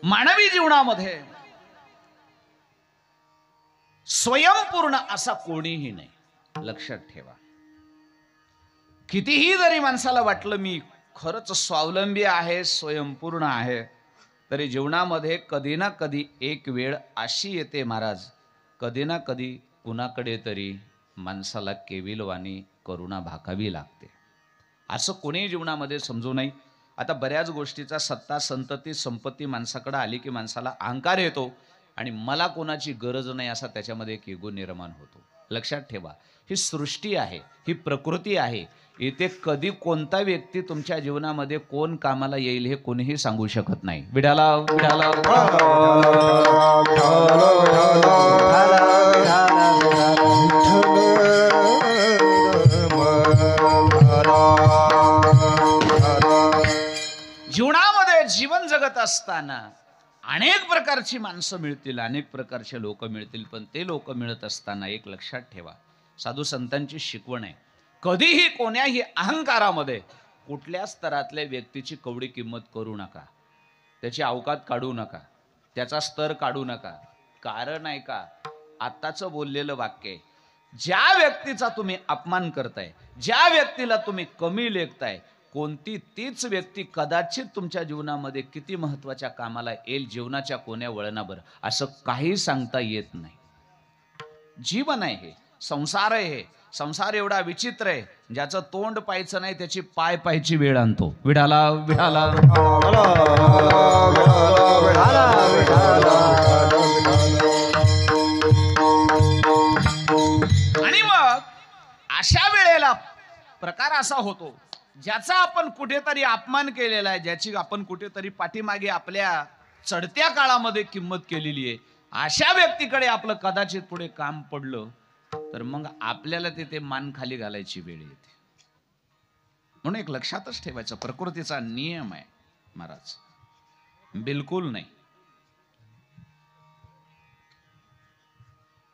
मानवी जीवनामध्ये स्वयंपूर्ण असा कोणीही नाही, लक्षात ठेवा. कितीही जरी माणसाला वाटलं मी खरंच स्वावलंबी आहे, स्वयंपूर्ण आहे, तरी जीवनामध्ये कधी ना कधी एक वेळ अशी येते महाराज, कधी ना कधी कुणाकडे तरी माणसाला केविलवाणी करुणा भाकावी लागते. असं कोणीही जीवनामध्ये समजू नये. आता बऱ्याच गोष्टीचा सत्ता संतती संपत्ती माणसाकडे आली की माणसाला अहंकार येतो आणि मला कोणाची गरज नाही असा त्याच्यामध्ये एक इगो निर्माण होतो. लक्षात ठेवा, ही सृष्टी आहे, ही प्रकृती आहे. इथे कधी कोणता व्यक्ती तुमच्या जीवनामध्ये कोण कामाला येईल हे कोणीही सांगू शकत नाही. विठाला विठाला जीवनामध्ये जीवन जगत असताना अनेक प्रकारची माणसं मिळतील, अनेक प्रकारचे लोक मिळतील, पण ते लोक मिळत असताना एक लक्षात ठेवा, साधू संतांची शिकवण आहे, कधीही कोण्याही अहंकारामध्ये कुठल्या स्तरातल्या व्यक्तीची कवडी किंमत करू नका, त्याची अवकात काढू नका, त्याचा स्तर काढू नका. कारण आहे का, आत्ताचं बोललेलं वाक्य आहे, ज्या व्यक्तीचा तुम्ही अपमान करताय, ज्या व्यक्तीला तुम्ही कमी लेखताय, कोणती तीच व्यक्ती कदाचित तुमच्या जीवनामध्ये किती महत्वाच्या कामाला येईल, जीवनाच्या कोण्या वळणावर, असं काही सांगता येत नाही. जीवन आहे हे, संसार आहे हे. संसार एवढा विचित्र आहे, ज्याचं तोंड पाहायचं नाही त्याची पाय पाहायची वेळ आणतो. विठाला विठाला आणि मग अशा वेळेला प्रकार असा होतो, ज्याचा आपण कुठेतरी अपमान केलेला आहे, ज्याची आपण कुठेतरी पाठीमागे आपल्या चढत्या काळामध्ये किंमत केलेली आहे, अशा व्यक्तीकडे आपलं कदाचित पुढे काम पडलं तर मग आपल्याला तिथे मान खाली घालायची वेळ येते. म्हणून एक लक्षातच ठेवायचं, प्रकृतीचा नियम आहे महाराज, बिलकुल नाही.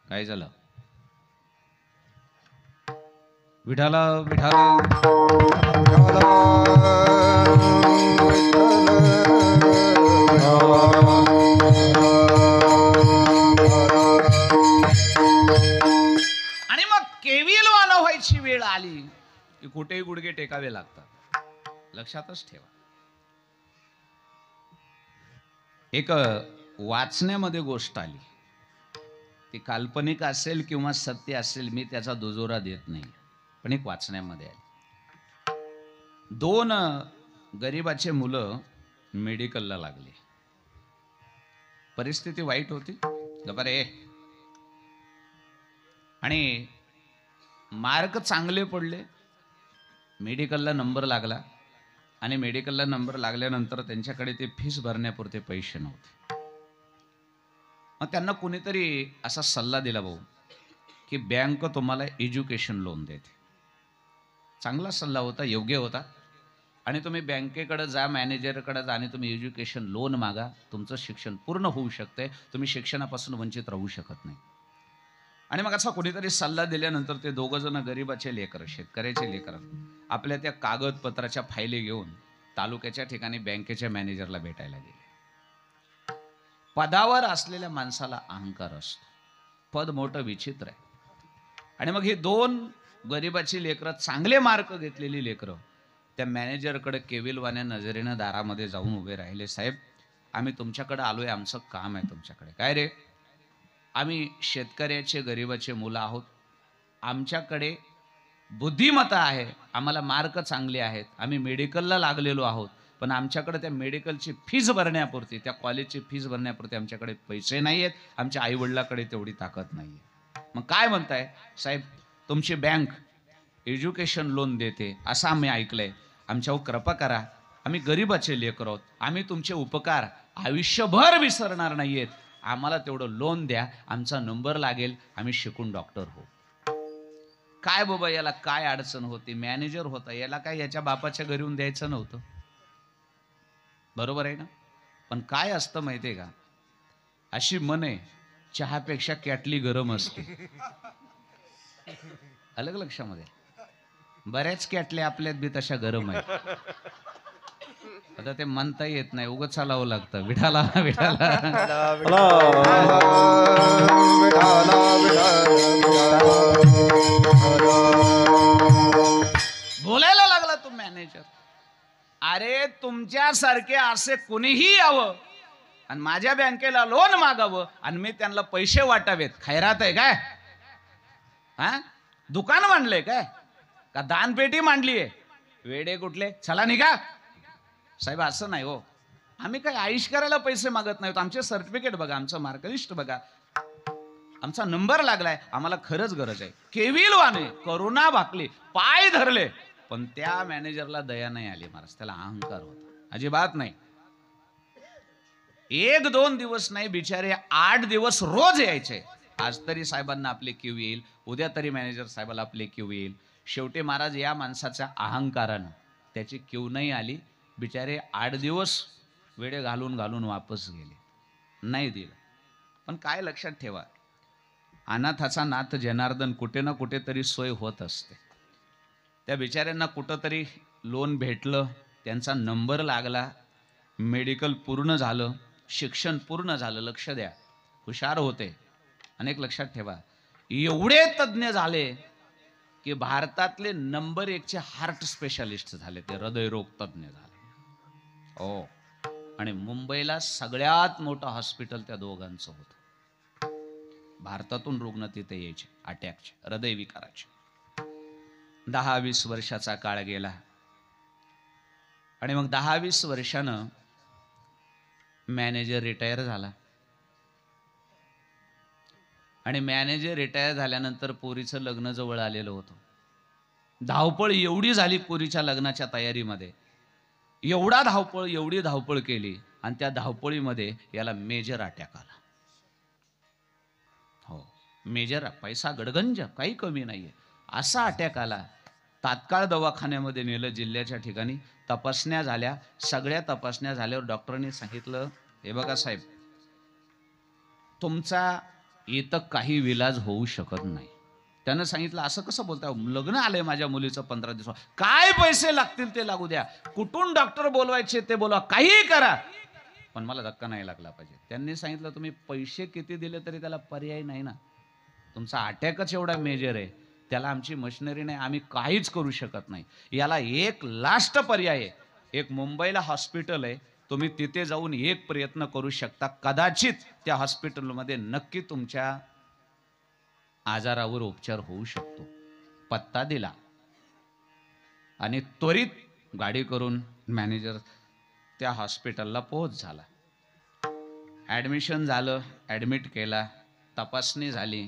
काय झालं? विठाला विठाला आणि मग केविलवान व्हायची वेळ आली की कुठेही गुडघे टेकावे लागतात. लक्षातच ठेवा. एक वाचण्यामध्ये गोष्ट आली, ती काल्पनिक असेल किंवा सत्य असेल, मी त्याचा दुजोरा देत नाही, पण एक वाचण्यामध्ये आली. 2 गरीबाचे मुलं मेडिकलला लागले. परिस्थिती वाईट होती बरे, आणि मार्क चांगले पडले, मेडिकलला नंबर लागला, आणि मेडिकलला नंबर लागल्यानंतर त्यांच्याकडे ते फीस भरण्यापुरते पैसे नव्हते. मग त्यांना कुणीतरी असा सल्ला दिला, भाऊ, की बँक तुम्हाला एज्युकेशन लोन देते. चांगला सल्ला होता, योग्य होता, आणि तुम्ही बँकेकडे जा, मॅनेजरकडे जा आणि तुम्ही एज्युकेशन लोन मागा, तुमचं शिक्षण पूर्ण होऊ शकते, तुम्ही शिक्षणापासून वंचित राहू शकत नाही. आणि मग असा कुणीतरी सल्ला दिल्यानंतर ते 2 जण गरीबाचे लेकर, शेतकऱ्याचे लेकर, आपल्या त्या कागदपत्राच्या फायली घेऊन तालुक्याच्या ठिकाणी बँकेच्या मॅनेजरला भेटायला गेले. पदावर असलेल्या माणसाला अहंकार असतो, पद मोठं विचित्र आहे. आणि मग ही 2 गरीबाची लेकरं, चांगले मार्क घेतलेली लेकरं, त्या मॅनेजरकडे केविलवाण्या नजरेनं दारामध्ये जाऊन उभे राहिले. साहेब, आम्ही तुमच्याकडे आलोय, आमचं काम आहे तुमच्याकडे. काय रे? आम्ही शेतकऱ्याचे गरीबाचे मुलं आहोत, आमच्याकडे बुद्धिमत्ता आहे, आम्हाला मार्क चांगले आहेत, आम्ही मेडिकलला लागलेलो आहोत, पण आमच्याकडे त्या मेडिकलची फीज भरण्यापुरती, त्या कॉलेजची फीज भरण्यापुरती आमच्याकडे पैसे नाही आहेत, आमच्या आईवडिलाकडे तेवढी ताकद नाही आहे. मग काय म्हणताय? साहेब, तुमची बँक एज्युकेशन लोन देते असं आम्ही ऐकलंय, आमच्यावर कृपा करा, आम्ही गरीबाचे लेकर आहोत, आम्ही तुमचे उपकार आयुष्यभर विसरणार नाहीयेत, आम्हाला तेवढं लोन द्या, आमचा नंबर लागेल, आम्ही शिकून डॉक्टर हो. काय बाबा, याला काय अडचण होती? मॅनेजर होता, याला काय याच्या बापाच्या घरी येऊन द्यायचं नव्हतं, बरोबर आहे ना? पण काय असतं माहितीये का, अशी मने चहापेक्षा कॅटली गरम असते. अलग लक्षामध्ये, बऱ्याच कॅटल्या आपल्यात बी तशा गरम आहेत. आता ते म्हणता येत नाही, उगाच चालावं लागतं. विठाला विठाला बोलायला लागला तो मॅनेजर. अरे तुमच्यासारखे असे कोणीही यावं आणि माझ्या बँकेला लोन मागावं आणि मी त्यांना पैसे वाटावेत, खैरात आहे काय? हा, दुकान मांडलंय काय का दानपेटी मांडलीये? वेडे कुठले, चला निघा. साहेब असं नाही हो, आम्ही काय आईश करायला पैसे मागत नाहीत. आमचे सर्टिफिकेट बघा, आमचं मार्कलिस्ट बघा, आमचा नंबर लागलाय, आम्हाला खरंच गरज आहे. केविलवाने करुणा भाकली, पाय धरले, पण त्या मॅनेजरला दया नाही आली महाराज. त्याला अहंकार होता, अजिबात नाही. 1-2 दिवस नाही, बिचारे 8 दिवस रोज यायचे. आज तरी साहेबांना आपले क्यू येईल, उद्या तरी मॅनेजर साहेबाला आपले क्यू येईल. शेवटी महाराज या माणसाच्या अहंकारानं त्याची क्यू नाही आली. बिचारे 8 दिवस वेळे घालून घालून वापस गेले, नाही दिलं. पण काय लक्षात ठेवा, अनाथाचा नाथ जनार्दन, कुठे ना कुठेतरी सोय होत असते. त्या बिचाऱ्यांना कुठंतरी लोन भेटलं, त्यांचा नंबर लागला, मेडिकल पूर्ण झालं, शिक्षण पूर्ण झालं. लक्ष द्या, हुशार होते. अनेक लक्षात ठेवा, एवढे तज्ज्ञ झाले की भारतातले नंबर 1चे हार्ट स्पेशालिस्ट झाले, ते हृदयरोग तज्ज्ञ झाले. हो, आणि मुंबईला सगळ्यात मोठं हॉस्पिटल त्या दोघांचं होतं. भारतातून रुग्ण तिथे यायचे, अटॅकचे, हृदयविकाराचे. 10-20 वर्षाचा काळ गेला आणि मग 10-20 वर्षानं मॅनेजर रिटायर झाला. आणि मॅनेजर रिटायर झाल्यानंतर पोरीचं लग्न जवळ आलेलं होतं. धावपळ एवढी झाली पोरीच्या लग्नाच्या तयारीमध्ये, एवढी धावपळ केली, आणि त्या धावपळीमध्ये याला मेजर अटॅक आला. हो, मेजर, पैसा गडगंज, काही कमी नाहीये, असा अटॅक आला. तात्काळ दवाखान्यामध्ये नेलं, जिल्ह्याच्या ठिकाणी तपासण्या झाल्या. सगळ्या तपासण्या झाल्यावर डॉक्टरांनी सांगितलं, हे बघा साहेब, तुमचा इथं काही विलाज होऊ शकत नाही. त्यानं सांगितलं, असं कसं बोलताय, लग्न आलंय माझ्या मुलीचं 15 दिवस, काय पैसे लागतील ते लागू द्या, कुठून डॉक्टर बोलवायचे ते बोलवा, काहीही करा, पण मला धक्का नाही लागला पाहिजे. त्यांनी सांगितलं, तुम्ही पैसे किती दिले तरी त्याला पर्याय नाही ना, तुमचा अटॅकच एवढा मेजर आहे, त्याला आमची मशिनरी नाही, आम्ही काहीच करू शकत नाही. याला एक लास्ट पर्याय आहे, एक मुंबईला हॉस्पिटल आहे, तुम्ही तिथे जाऊन एक प्रयत्न करू शकता, कदाचित त्या हॉस्पिटलमध्ये नक्की तुमच्या आजारावर उपचार होऊ शकतो. पत्ता दिला आणि त्वरित गाडी करून मॅनेजर त्या हॉस्पिटलला पोहोच झाला. ॲडमिशन झालं, ॲडमिट केला, तपासणी झाली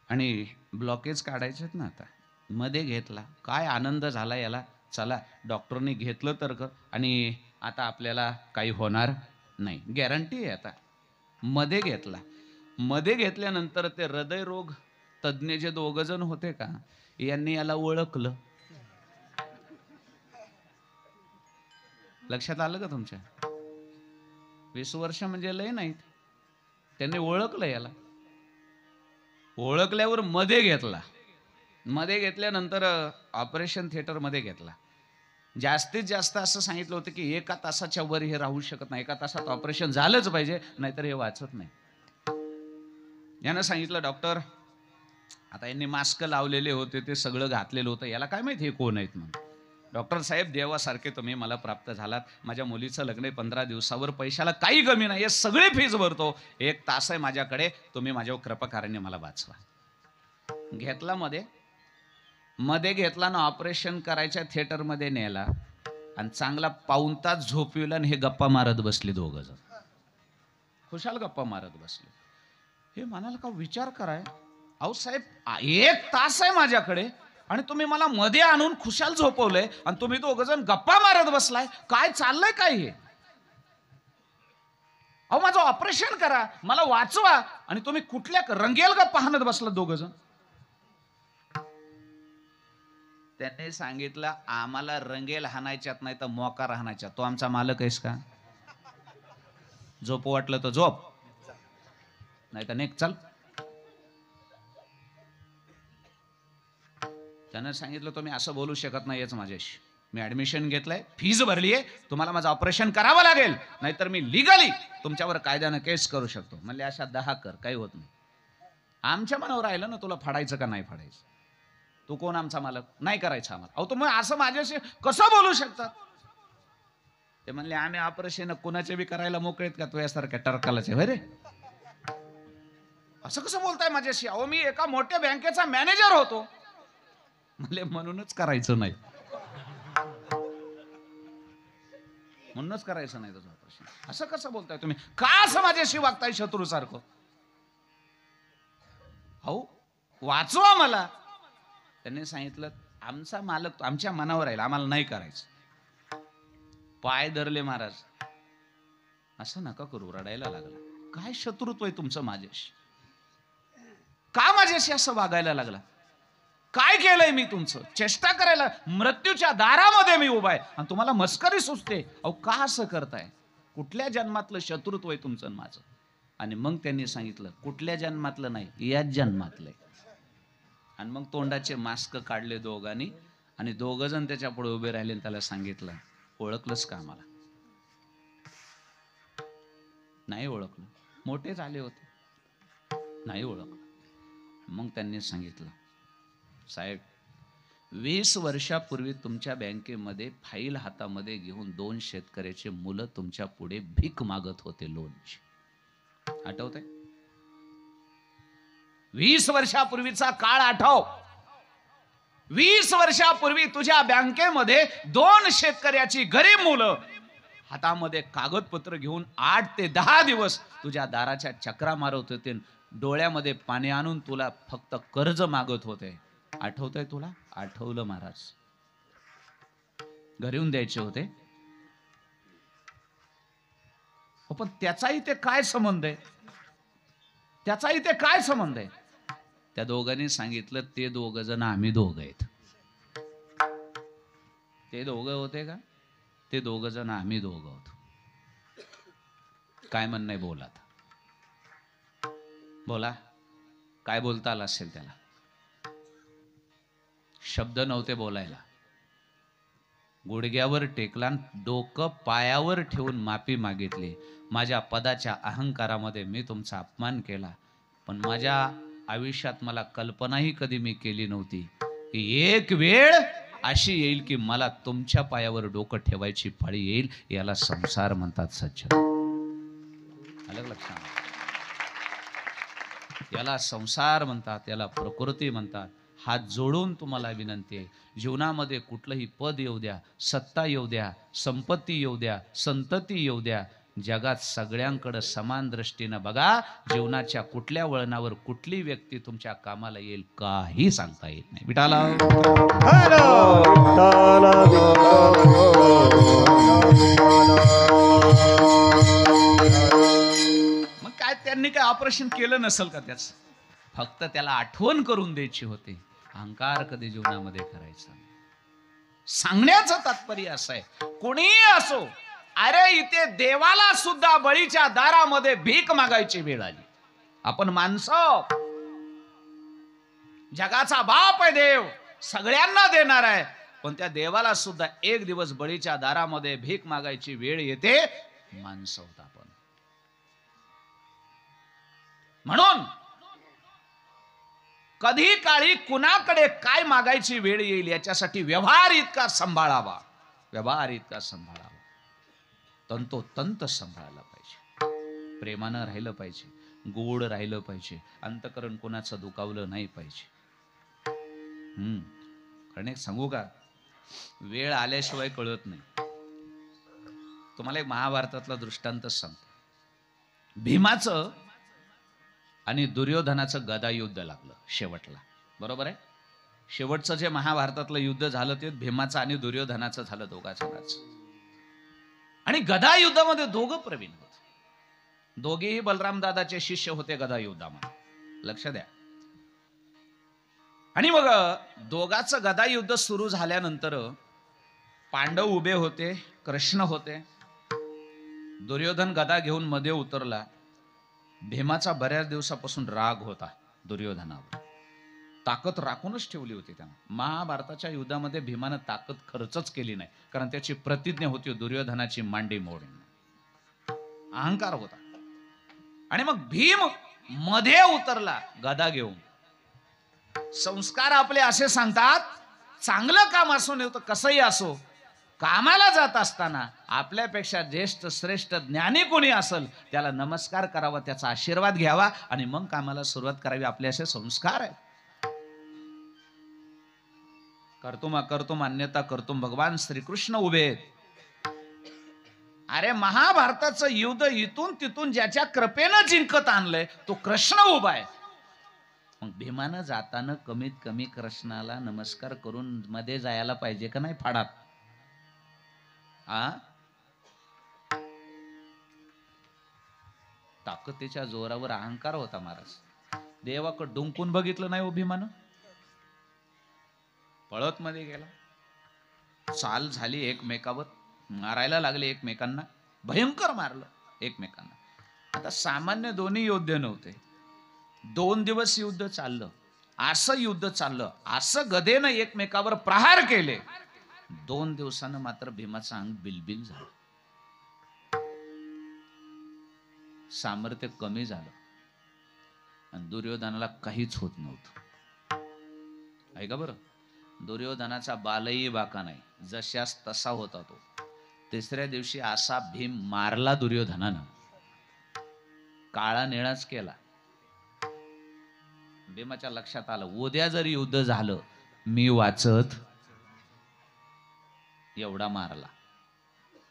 आणि ब्लॉकेज काढायचेत ना आता, मध्ये घेतला. काय आनंद झाला याला, चला डॉक्टरनी घेतलं तर आणि आता आपल्याला काही होणार नाही, गॅरंटी आहे. आता मध्ये घेतला. मध्ये घेतल्यानंतर ते हृदयरोग तज्ज्ञ जे 2 जण होते का, यांनी याला ओळखलं. लक्षात आलं का तुमच्या? 20 वर्ष म्हणजे लय नाहीत. त्यांनी ओळखलं याला. ओळखल्यावर मध्ये घेतला. मध्ये घेतल्यानंतर ऑपरेशन थिएटर मध्ये घेतला. जास्तीत जास्त असं सांगितलं होतं की 1 तासाच्या वर हे राहू शकत नाही, 1 तासात ऑपरेशन झालंच पाहिजे, नाहीतर हे वाचत नाही. यानं सांगितलं, डॉक्टर, आता यांनी मास्क लावलेले होते, ते सगळं घातलेलं होतं, याला काय माहिती हे कोण आहेत म्हणून. डॉक्टर साहेब, देवासारखे तुम्ही मला प्राप्त झालात, माझ्या मुलीचं लग्न 15 दिवसावर, पैशाला काही कमी नाही, हे सगळे फीज भरतो, 1 तास आहे माझ्याकडे, तुम्ही माझ्यावर कृपाकाराने मला वाचवा. घेतला मध्ये घेतला ना, ऑपरेशन करायच्या थिएटरमध्ये नेला आणि चांगला पाऊण तास झोपविला आणि हे गप्पा मारत बसले 2 जण, खुशाल गप्पा मारत बसले. हे म्हणाल का, विचार कराय, अहो साहेब 1 तास आहे माझ्याकडे आणि तुम्ही मला मध्ये आणून खुशाल झोपवलंय आणि तुम्ही 2 जण गप्पा मारत बसलाय, काय चाललंय काय हे? अहो माझं ऑपरेशन करा, मला वाचवा, आणि तुम्ही कुठल्या रंगेल गप्पा हाणत बसला 2 जण. त्यांनी सांगितलं, आम्हाला रंगेल हाणायच्यात नाही तर मोकार हाणायच्यात, तो आमचा मालक आहेस का? झोप वाटलं तर झोप, नाही तर नेक चल. त्यानं सांगितलं, तुम्ही असं बोलू शकत नाहीच माझ्याशी, मी ऍडमिशन घेतलंय, फीज भरलीये, तुम्हाला माझं ऑपरेशन करावं लागेल, नाहीतर मी लिगली तुमच्यावर कायद्यानं केस करू शकतो. म्हणले अशा 10 कर, काही होत नाही. आमच्या मनावर राहिलं ना तुला फाडायचं का नाही फाडायचं. तू कोण आमचा मालक, नाही करायचं आम्हाला. अहो तुम्ही असं माझ्याशी कसं बोलू शकतात. ते म्हणले आम्ही ऑपरेशन कुणाचे बी करायला मोकळेत का तुझ्यासारख्या टरकालाचे. होय रे, असं कसं बोलताय माझ्याशी. अहो मी एका मोठ्या बँकेचा मॅनेजर होतो. म्हणले म्हणूनच करायचं नाही, म्हणूनच करायचं नाही तुझं ऑपरेशन. असं कसं बोलताय तुम्ही, का असं माझ्याशी वागताय शत्रू सारखं. अहो वाचवा मला. त्यांनी सांगितलं आमचा मालक आमच्या मनावर राहील, आम्हाला नाही करायचं. पाय धरले महाराज. असं नका करू, रडायला लागला. काय शत्रुत्व आहे तुमचं माझ्याशी, का माझ्याशी असं वागायला लागला. काय केलंय मी तुमचं, चेष्टा करायला. मृत्यूच्या दारामध्ये मी उभा आहे आणि तुम्हाला मस्करी सुचते. अहो का असं करताय, कुठल्या जन्मातलं शत्रुत्व आहे तुमचं माझं. आणि मग त्यांनी सांगितलं कुठल्या जन्मातलं नाही, याच जन्मातलंय. आणि मग तोंडाचे मास्क काढले दोघांनी आणि दोघ जण त्याच्या पुढे उभे राहिले आणि त्याला सांगितलं ओळखलंस का आम्हाला. नाही ओळखलं. मोठे झाले होते, नाही ओळखलं. मग त्यांनी सांगितलं साहेब 20 वर्षापूर्वी तुमच्या बँकेमध्ये फाईल हातामध्ये घेऊन 2 शेतकऱ्याचे मुलं तुमच्या पुढे भीक मागत होते लोनची. आठवतंय. 20 वर्षापूर्वीचा काळ आठव. 20 वर्षापूर्वी तुझ्या बँकेमध्ये 2 शेतकऱ्याची गरीब मुलं हातामध्ये कागदपत्र घेऊन 8 ते 10 दिवस तुझ्या दाराच्या चक्रा मारत होते, डोळ्यामध्ये पाणी आणून तुला फक्त कर्ज मागत होते. आठवतंय तुला. आठवलं महाराज. घरी येऊन द्यायचे होते. पण त्याचा इथे काय संबंध आहे, त्याचा इथे काय संबंध आहे. त्या दोघांनी सांगितलं ते दोघ जण आम्ही दोघ आहेत. ते दोघं होते का, ते दोघ जण आम्ही दोघं होतो. काय म्हणणं आहे बोला, बोला. काय बोलता आलं असेल त्याला. शब्द नव्हते बोलायला. गुडघ्यावर टेकला, डोकं पायावर ठेवून माफी मागितली. माझ्या पदाच्या अहंकारामध्ये मी तुमचा अपमान केला, पण माझ्या आयुष्यात मला कल्पनाही कधी मी केली नव्हती की एक वेळ अशी येईल की मला तुमच्या पायावर डोकं ठेवायची पाळी येईल. याला संसार म्हणतात सज्जन. अलग लक्षात. याला संसार म्हणतात, याला प्रकृती म्हणतात. हात जोडून तुम्हाला विनंती आहे, जीवनामध्ये कुठलंही पद येऊ द्या, सत्ता येऊ द्या, संपत्ती येऊ द्या, संतती येऊ द्या, जगात सगळ्यांकडे समान दृष्टीनं बघा. जीवनाच्या कुठल्या वळणावर कुठली व्यक्ती तुमच्या कामाला येईल काही सांगता येत नाही. विठाला मग काय त्यांनी काय ऑपरेशन केलं नसेल का त्याच, फक्त त्याला आठवण करून द्यायची होती. अहंकार कधी जीवनामध्ये करायचा. सांगण्याचं तात्पर्य असं आहे, कोणीही असो, अरे इथे देवाला सुद्धा बळीच्या दारामध्ये भीक मागायची वेळ आली. आपण माणसं, जगाचा बाप आहे देव, सगळ्यांना देणार आहे, पण त्या देवाला सुद्धा एक दिवस बळीच्या दारामध्ये भीक मागायची वेळ येते. माणसं होत आपण. म्हणून कधी काळी कुणाकडे काय मागायची वेळ येईल याच्यासाठी व्यवहार इतका सांभाळावा, व्यवहार इतका सांभाळावा, तंतोतंत सांभाळायला पाहिजे. प्रेमानं राहिलं पाहिजे, गोड राहिलं पाहिजे, अंतकरण कोणाचं दुखावलं नाही पाहिजे. कारण एक सांगू का, वेळ आल्याशिवाय कळत नाही. तुम्हाला एक महाभारतातला दृष्टांत सांगतो. भीमाचं आणि दुर्योधनाचं गदा युद्ध लागलं शेवटला, बरोबर आहे. शेवटचं जे महाभारतातलं युद्ध झालं ते भीमाचं आणि दुर्योधनाचं झालं, दोघा जणांचं. आणि गदा युद्धामध्ये दोघं प्रवीण होते. दोघेही बलराम दादाचे शिष्य होते गदा युद्धामध्ये, लक्ष द्या. आणि मग दोघांचं गदा युद्ध सुरू झाल्यानंतर पांडव उभे होते, कृष्ण होते. दुर्योधन गदा घेऊन मध्ये उतरला. भीमाचा बऱ्याच दिवसापासून राग होता दुर्योधनावर, ताकद राखूनच ठेवली होती त्यानं. महाभारताच्या युद्धामध्ये भीमानं ताकद खर्चच केली नाही, कारण त्याची प्रतिज्ञा होती दुर्योधनाची मांडी मोडून. अहंकार होता. आणि मग भीम मध्ये उतरला गदा घेऊन. संस्कार आपले असे सांगतात, चांगलं काम असो नाही तर कसंही असो, कामाला जात असताना आपल्यापेक्षा ज्येष्ठ श्रेष्ठ ज्ञानी कोणी असेल त्याला नमस्कार करावा, त्याचा आशीर्वाद घ्यावा आणि मग कामाला सुरुवात करावी. आपले असे संस्कार आहे. कर्तुम अन्यथा कर्तुम भगवान श्रीकृष्ण उभे आहेत. अरे महाभारताचं युद्ध इथून तिथून ज्याच्या कृपेनं जिंकत आणलंय तो कृष्ण उभा आहे. मग भीमानं जाताना कमीत कमी कृष्णाला नमस्कार करून मध्ये जायला पाहिजे का नाही फाडात? ताकदीच्या जोरावर अहंकार होता महाराज. देवाकडे डुंकून बघितलं नाही हो भीमानं. पळत मध्ये गेला. चाल झाली एकमेकावर, मारायला लागले एकमेकांना, भयंकर मारलं एकमेकांना. आता सामान्य दोन्ही योद्धे नव्हते. 2 दिवस युद्ध चाललं. असं युद्ध चाललं, असं गदेनं एकमेकावर प्रहार केले. 2 दिवसानं मात्र भीमाचं अंग बिलबिल झालं. सामर्थ्य कमी झालं आणि दुर्योधनाला काहीच होत नव्हतं. ऐका बरं, दुर्योधनाचा बालही बाका नाही, जशास तसा होता तो. 3ऱ्या दिवशी असा भीम मारला दुर्योधनानं, काळा निळाच केला. भीमाच्या लक्षात आलं, उद्या जर युद्ध झालं मी वाचत. एवढा मारला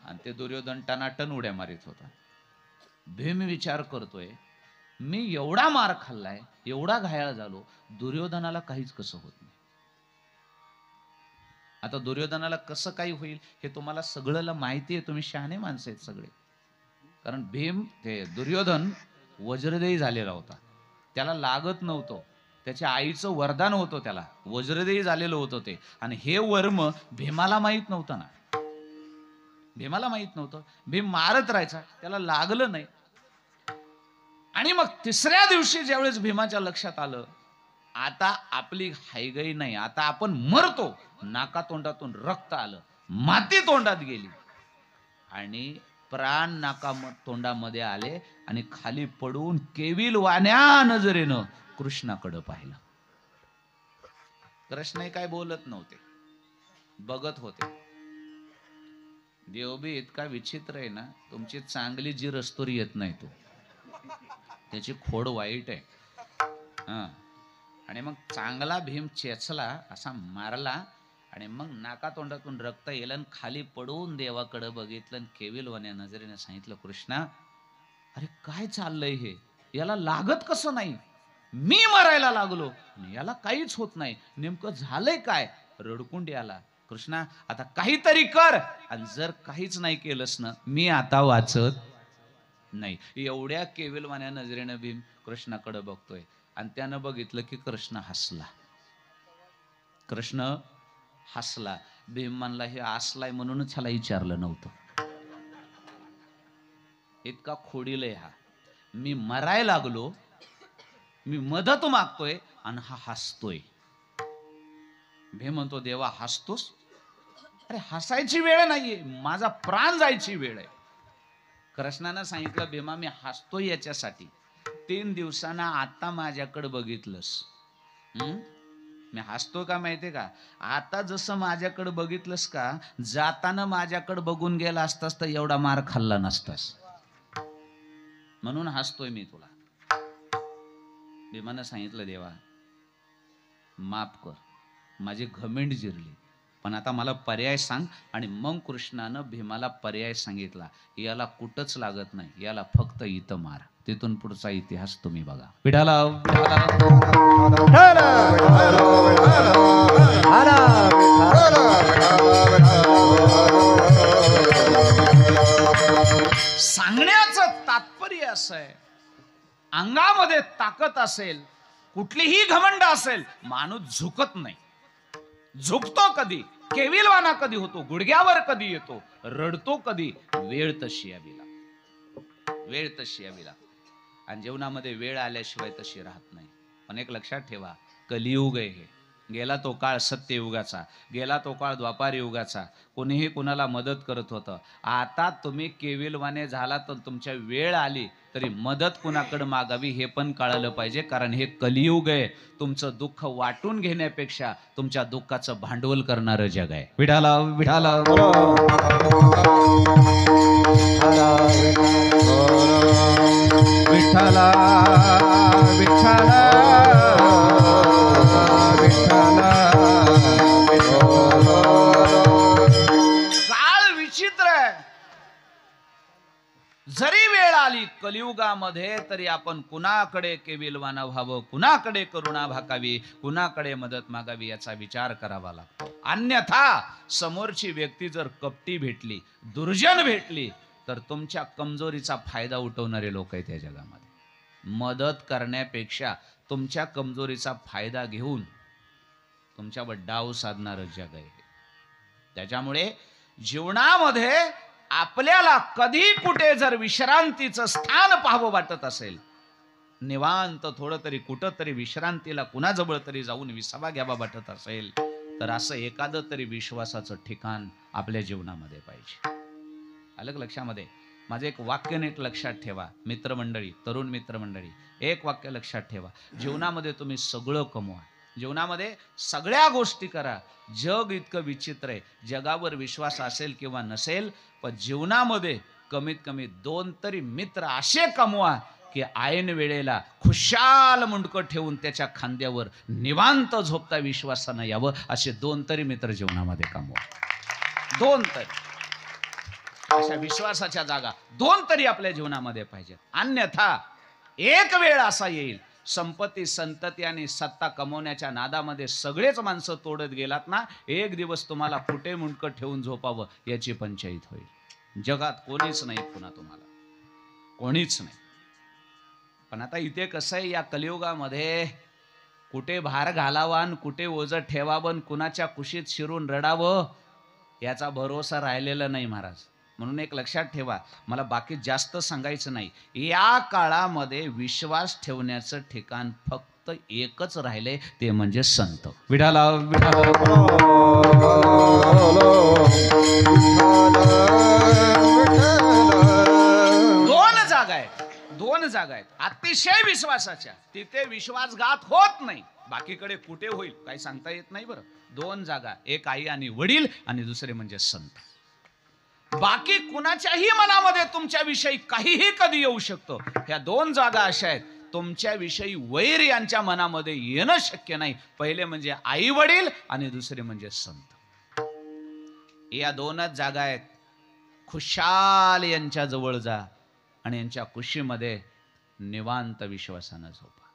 आणि ते दुर्योधन टनाटन उड्या मारित होता. भीम विचार करतोय, मी एवढा मार खाल्लाय, एवढा घायाळ झालो, दुर्योधनाला काहीच कसं होत नाही. आता दुर्योधनाला कसं काही होईल हे तुम्हाला सगळ्याला माहिती आहे. तुम्ही शहाणे माणसं आहेत सगळे. कारण भीम, ते दुर्योधन वज्रदेही झालेला होता, त्याला लागत नव्हतं. त्याच्या आईचं वरदान होतं, त्याला वज्रदेही झालेलं होतं ते. आणि हे वर्म भीमाला माहित नव्हतं ना. भीमाला माहित नव्हतं. भीम मारत राहायचा, त्याला लागलं नाही. आणि मग 3ऱ्या दिवशी ज्यावेळेस भीमाच्या लक्षात आलं, आता आपली हायगई नाही, आता आपण मरतो. नाका तोंडातून रक्त आलं, माती तोंडात गेली आणि प्राण नाका तोंडामध्ये आले आणि खाली पडून केविल वाण्या नजरेनं कृष्णाकडे पाहिलं. कृष्ण काय बोलत नव्हते, बघत होते. देवबी इतका विचित्र आहे ना, तुमची चांगली जी रस्तोरी येत नाही तो, त्याची खोड वाईट आहे. आणि मग चांगला भीम चेचला, असा मारला आणि मग नाका तोंडातून रक्त येलं. खाली पडून देवाकडे बघितलं आणि केविलवाण्या नजरेने सांगितलं, कृष्णा, अरे काय चाललंय हे? याला लागत कसं नाही? मी मरायला लागलो, याला काहीच होत नाही. नेमकं झालंय काय? रडकुंडी आला. कृष्णा, आता काहीतरी कर, आणि जर काहीच नाही केलंस ना, मी आता वाचत नाही. एवढ्या केविलवाण्या नजरेनं भीम कृष्णाकडे बघतोय आणि त्यानं बघितलं की कृष्ण हसला. कृष्ण हसला. भीम म्हणला, हे हसलाय म्हणूनच ह्याला विचारलं नव्हतं. इतका खोडीलय हा. मी मराय लागलो, मी मदत मागतोय आणि हा हसतोय. भीम म्हणतो, देवा हसतोस? अरे हसायची वेळ नाहीये, माझा प्राण जायची वेळ आहे. कृष्णानं सांगितलं, भीमा मी हसतोय याच्यासाठी, 3 दिवसांना आता माझ्याकडे बघितलंस. मी हसतो का माहितीये का? आता जसं माझ्याकडे बघितलंस का, जाताना माझ्याकडे बघून गेला असतास तर एवढा मार खाल्ला नसतास. म्हणून हसतोय मी तुला. भीमानं सांगितलं, देवा माफ कर, माझी घमेंड जिरली, पण आता मला पर्याय सांग. आणि मग कृष्णानं भीमाला पर्याय सांगितला, याला कुठंच लागत नाही, याला फक्त इथं मार. तिथून पुढचा इतिहास तुम्ही बघा. विठाला सांगण्याचं तात्पर्य असं आहे, अंगामध्ये ताकद असेल, कुठलीही घमंड असेल, माणूस झुकत नाही. झुकतो कधी, केविलवाना कधी होतो, गुडघ्यावर कधी येतो, रडतो कधी, वेळ तशी यावी लागते. वेळ तशी यावी लागते. आणि जीवनामध्ये वेळ आल्याशिवाय तशी राहत नाही. पण एक लक्षात ठेवा, कलियुग आहे. गेला तो काळ सत्ययुगाचा, गेला तो काळ द्वापार युगाचा. कोणीही कुणाला मदत करत होतं. आता तुम्ही केविलवाने झाला तर तुमच्या वेळ आली तरी मदत कुणाकडे मागावी हे पण कळालं पाहिजे, कारण हे कलियुग आहे. तुमचं दुःख वाटून घेण्यापेक्षा तुमच्या दुःखाचं भांडवल करणारं जग आहे. विठाला विठाला विठाला विठाला काळ विचित्र आहे. जरी वेळ आली कलियुगामध्ये तरी आपण कुणाकडे केविलवाना व्हावं, कुणाकडे करुणा भाकावी, कुणाकडे मदत मागावी याचा विचार करावा लागतो. अन्यथा समोरची व्यक्ती जर कपटी भेटली, दुर्जन भेटली, तर तुमच्या कमजोरीचा फायदा उठवणारे लोक आहेत या जगामध्ये. मदत करण्यापेक्षा तुमच्या कमजोरीचा फायदा घेऊन तुमच्यावर डाव साधणारं जग आहे. त्याच्यामुळे जीवनामध्ये आपल्याला कधी कुठे जर विश्रांतीचं स्थान पाहावं वाटत असेल, निवांत थोडं तरी कुठं तरी विश्रांतीला कुणाजवळ तरी जाऊन विसावा घ्यावा वाटत असेल, तर असं एखादं तरी विश्वासाचं ठिकाण आपल्या जीवनामध्ये पाहिजे. आलं का लक्षामध्ये? माझं एक वाक्य नीट लक्षात ठेवा मित्रमंडळी, तरुण मित्रमंडळी. एक वाक्य लक्षात ठेवा. जीवनामध्ये तुम्ही सगळं कमवा, जीवनामध्ये सगळ्या गोष्टी करा. जग इतकं विचित्र आहे. जगावर विश्वास असेल किंवा नसेल, पण जीवनामध्ये कमीत कमी 2 तरी मित्र असे कमवा की ऐन वेळेला खुशाल मुंडकं ठेवून त्याच्या खांद्यावर निवांत झोपता विश्वासानं यावं, असे 2 तरी मित्र जीवनामध्ये कमवा. 2 तरी अशा विश्वासाच्या जागा 2 तरी आपल्या जीवनामध्ये पाहिजेत. अन्यथा एक वेळ असा येईल, संपत्ती संतती आणि सत्ता कमवण्याच्या नादामध्ये सगळेच माणसं तोडत गेलात ना, एक दिवस तुम्हाला कुठे मुंडकं ठेवून झोपावं याची पंचायत होईल. जगात कोणीच नाही पुन्हा, तुम्हाला कोणीच नाही. पण आता इथे कसं आहे, या कलियुगामध्ये कुठे भार घालावा आणि कुठे ओझं ठेवावं, कुणाच्या कुशीत शिरून रडावं याचा भरोसा राहिलेला नाही महाराज. म्हणून एक लक्षात ठेवा, मला बाकी जास्त सांगायचं नाही. या काळामध्ये विश्वास ठेवण्याचं ठिकाण फक्त एकच राहिले, ते म्हणजे संत. विठाला विठाला 2 जागा आहेत अतिशय विश्वासाच्या. तिथे विश्वासघात होत नाही. बाकीकडे कुठे होईल काही सांगता येत नाही बरं. 2 जागा, एक आई आणि वडील आणि दुसरे म्हणजे संत. बाकी कुणाच्याही मनामध्ये तुमच्याविषयी काहीही कधी येऊ शकतो. ह्या 2 जागा अशा आहेत, तुमच्याविषयी वैर यांच्या मनामध्ये येणं शक्य नाही. पहिले म्हणजे आई वडील आणि दुसरे म्हणजे संत. या 2च जागा आहेत. खुशाल यांच्या जवळ जा आणि यांच्या कुशीमध्ये निवांत विश्वासानं झोपा.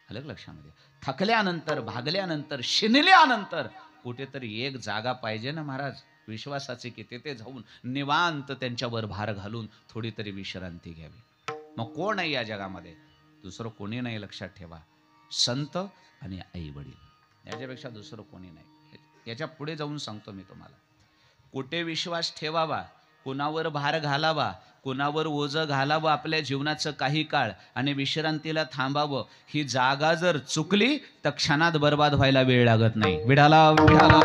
आलं लक्षामध्ये? थकल्यानंतर, भागल्यानंतर, शिनल्यानंतर कुठेतरी एक जागा पाहिजे ना महाराज विश्वासाचे, की तेथे जाऊन निवांत त्यांच्यावर भार घालून थोडी तरी विश्रांती घ्यावी. मग कोण आहे या जगामध्ये? दुसरं कोणी नाही. लक्षात ठेवा, संत आणि आई वडील, याच्यापेक्षा दुसरं कोणी नाही. याच्या पुढे जाऊन सांगतो मी तुम्हाला. कुठे विश्वास ठेवावा, कुणावर भार घालावा, कुणावर ओझं घालावं आपल्या जीवनाचं काही काळ आणि विश्रांतीला थांबावं, ही जागा जर चुकली तर क्षणात बर्बाद व्हायला वेळ लागत नाही. विठाला विठाला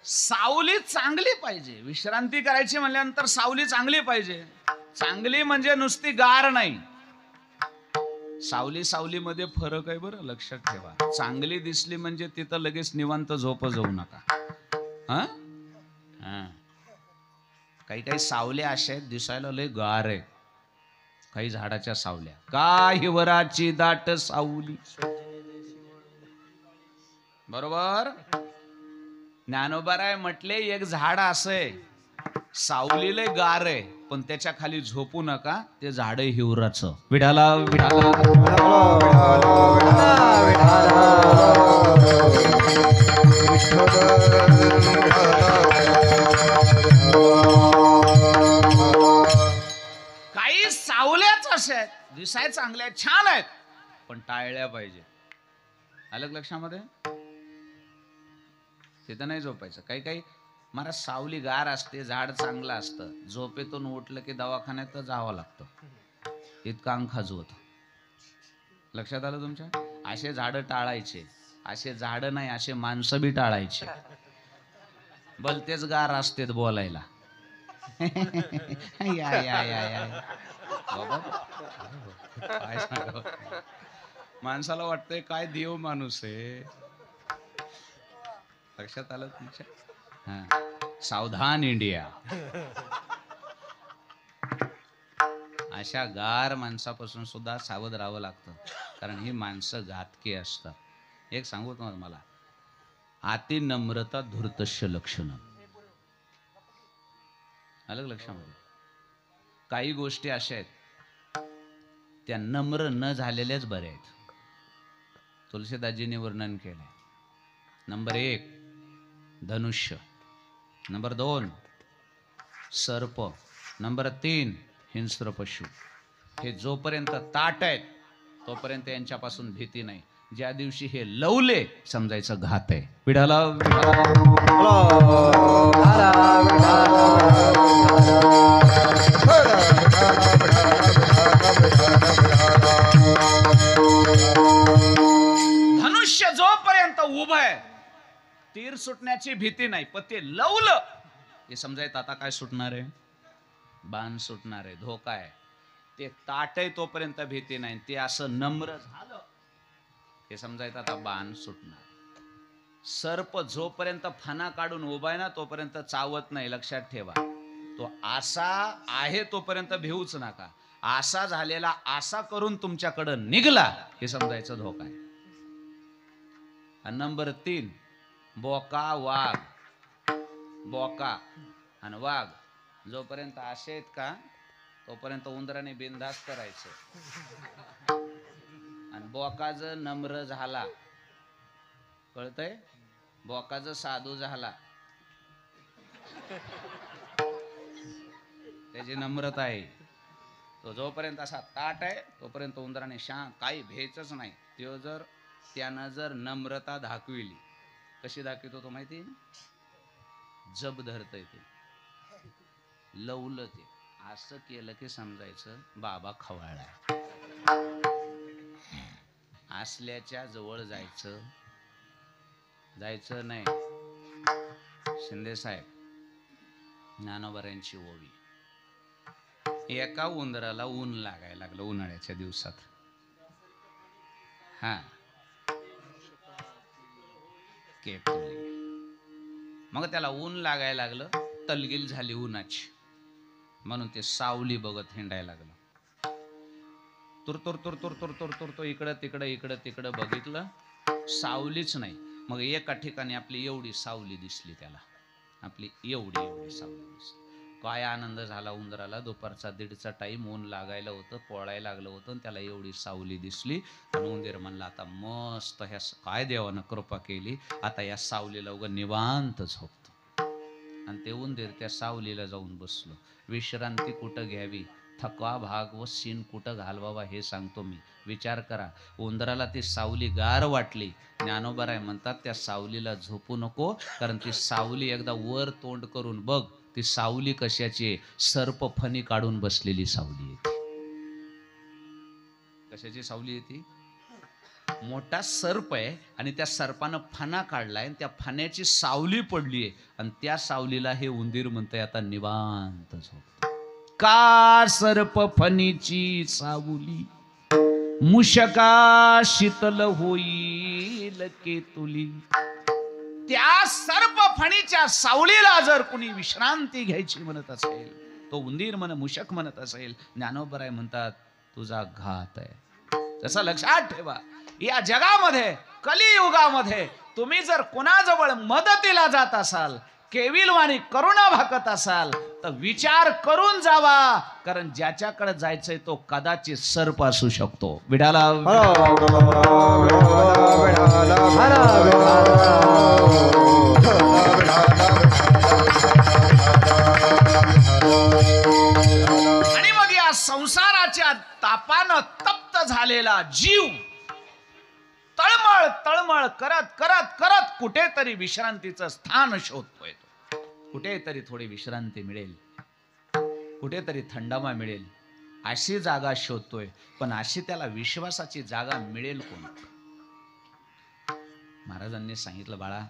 सावली चांगली पाहिजे. विश्रांती करायची म्हणल्यानंतर सावली चांगली पाहिजे. चांगली म्हणजे नुसती गार नाही. सावली सावलीमध्ये फरक आहे बरं, लक्षात ठेवा. चांगली दिसली म्हणजे तिथं लगेच निवांत झोप जाऊ नका. हा काही काही सावल्या अशा आहेत दिसायला लय गार आहे. काही झाडाच्या सावल्या, काही वराची दाट सावली, बरोबर. ज्ञानोबाराय म्हटले, एक झाड असंय सावली लय गार आहे पण त्याच्या खाली झोपू नका, ते झाड हिवराचं. विठाला विठाला काही सावल्याच अशा आहेत दिसाय चांगल्या छान आहेत पण टाळल्या पाहिजे. आलं लक्षामध्ये? तिथं नाही झोपायचं. काही काही मला सावली गार असते, झाड चांगलं असतं, झोपेतून उठलं की दवाखान्यात जावं लागतं, इतकं अंग खाजवत. लक्षात आलं तुमच्या? असे झाडं टाळायचे, असे झाडं नाही असे माणसं बी टाळायचे. भलतेच गार असतेत बोलायला. या या या या बाबा, काय सांगावं, माणसाला वाटतंय काय देव माणूस आहे. लक्षात आलं तुमच्या? हा, सावधान इंडिया. अशा गार माणसापासून सुद्धा सावध राहावं लागतं, कारण ही माणसं घातकी असतात. एक सांगू तुम्हाला, अति नम्रता धूर्तस्य लक्षण. अलग लक्षामध्ये काही गोष्टी अशा आहेत त्या नम्र न झालेल्याच बऱ्या आहेत. तुलसीदासजींनी वर्णन केलंय. नंबर 1 धनुष्य, नंबर 2 सर्प, नंबर 3 हिंस्र पशु. हे जोपर्यंत ताट आहेत तोपर्यंत यांच्यापासून भीती नाही. ज्या दिवशी हे लवले समजायचं घात आहे. विडाला धनुष्य जोपर्यंत उभं आहे तीर सुटण्याची भीती नाही, पण ते लवलं हे समजायचं आता काय सुटणार आहे, बाण सुटणार आहे, धोका आहे. ते ताट आहे तोपर्यंत भीती नाही, ते असं नम्र झालं हे समजायचं आता बाण सुटणार. सर्प जोपर्यंत फणा काढून उभा आहे ना तोपर्यंत चावत नाही. लक्षात ठेवा, तो आसा आहे तोपर्यंत भिवूच नका. आसा झालेला आसा करून तुमच्याकडे निघला हे समजायचं धोका आहे. नंबर 3 बोका वाघ. बोका आणि वाघ जोपर्यंत असे आहेत का तोपर्यंत उंदराने बिनधास्त करायचं. आणि बोका जर नम्र झाला, कळतंय, बोका जर साधू झाला, त्याची नम्रता आहे, तो जोपर्यंत असा ताट आहे तोपर्यंत उंदराने शांत, काही भ्यायचंच नाही. तो जर त्यानं जर नम्रता दाखविली, कशी दाखवितो तो माहिती, जब धरतय ते, लवलं ते असं केलं की समजायचं बाबा खवळलाय. असल्याच्या जवळ जायचं नाही. शिंदे साहेब ज्ञानोबरांची ओवी. एका उंदराला ऊन लागायला लागलं उन्हाळ्याच्या दिवसात. हा केपली, मग त्याला ऊन लागायला लागलं, तलगिल झाली उन्हाची, म्हणून ते सावली बघत हिंडायला लागलं. तुर तुर तुर तुर तुर तुर तुर तो इकडं तिकडं बघितलं, सावलीच नाही. मग एका ठिकाणी आपली एवढी सावली दिसली त्याला, आपली एवढी सावली दिसली. काय आनंद झाला उंदराला. दुपारचा 1:30चा टाइम, ऊन लागायला होतं, पोळायला लागलं होतं, आणि त्याला एवढी सावली दिसली. आणि उंदीर म्हणला आता मस्त ह्या, काय देवानं कृपा केली, आता या सावलीला उगा निवांत झोपतो. आणि ते उंदीर त्या सावलीला जाऊन बसलो. विश्रांती कुठं घ्यावी, थकवा भाग व सीन कुठं घालवावा हे सांगतो मी. विचार करा, उंदराला ती सावली गार वाटली. ज्ञानोबराय म्हणतात त्या सावलीला झोपू नको, कारण ती सावली एकदा वर तोंड करून बघ, ती सावली कशाची आहे, सर्प फणी काढून बसलेली सावली आहे. कशाची सावली आहे ती? मोठा सर्प आहे आणि त्या सर्पानं फणा काढलाय आणि त्या फण्याची सावली पडली आहे, आणि त्या सावलीला हे उंदीर म्हणतंय आता निवांत झोप. का सर्प फणीची सावली, मुशका शीतल होईल केतुली. त्या सर्प फणीच्या सावलीला जर कुणी विश्रांती घ्यायची म्हणत असेल, तो उंदीर मुशक म्हणत असेल, ज्ञानोबराय म्हणतात तुझा घात आहे. तसं लक्षात ठेवा, या जगामध्ये कलियुगामध्ये तुम्ही जर कोणाजवळ मदतीला जात असाल, केविलवाणी करुणा भाकत असाल, तर विचार करून जावा, कारण ज्याच्याकडे जायचंय तो कदाचित सर्प असू शकतो. विडाला आणि मग या संसाराच्या तापानं तप्त झालेला जीव तळमळ तळमळ करत करत करत कुठेतरी विश्रांतीचं स्थान शोधतोय. कुठेतरी थोडी विश्रांती मिळेल, कुठेतरी थंडावा मिळेल, अशी जागा शोधतोय. पण अशी त्याला विश्वासाची जागा मिळेल कोण? महाराजांनी सांगितलं, बाळा,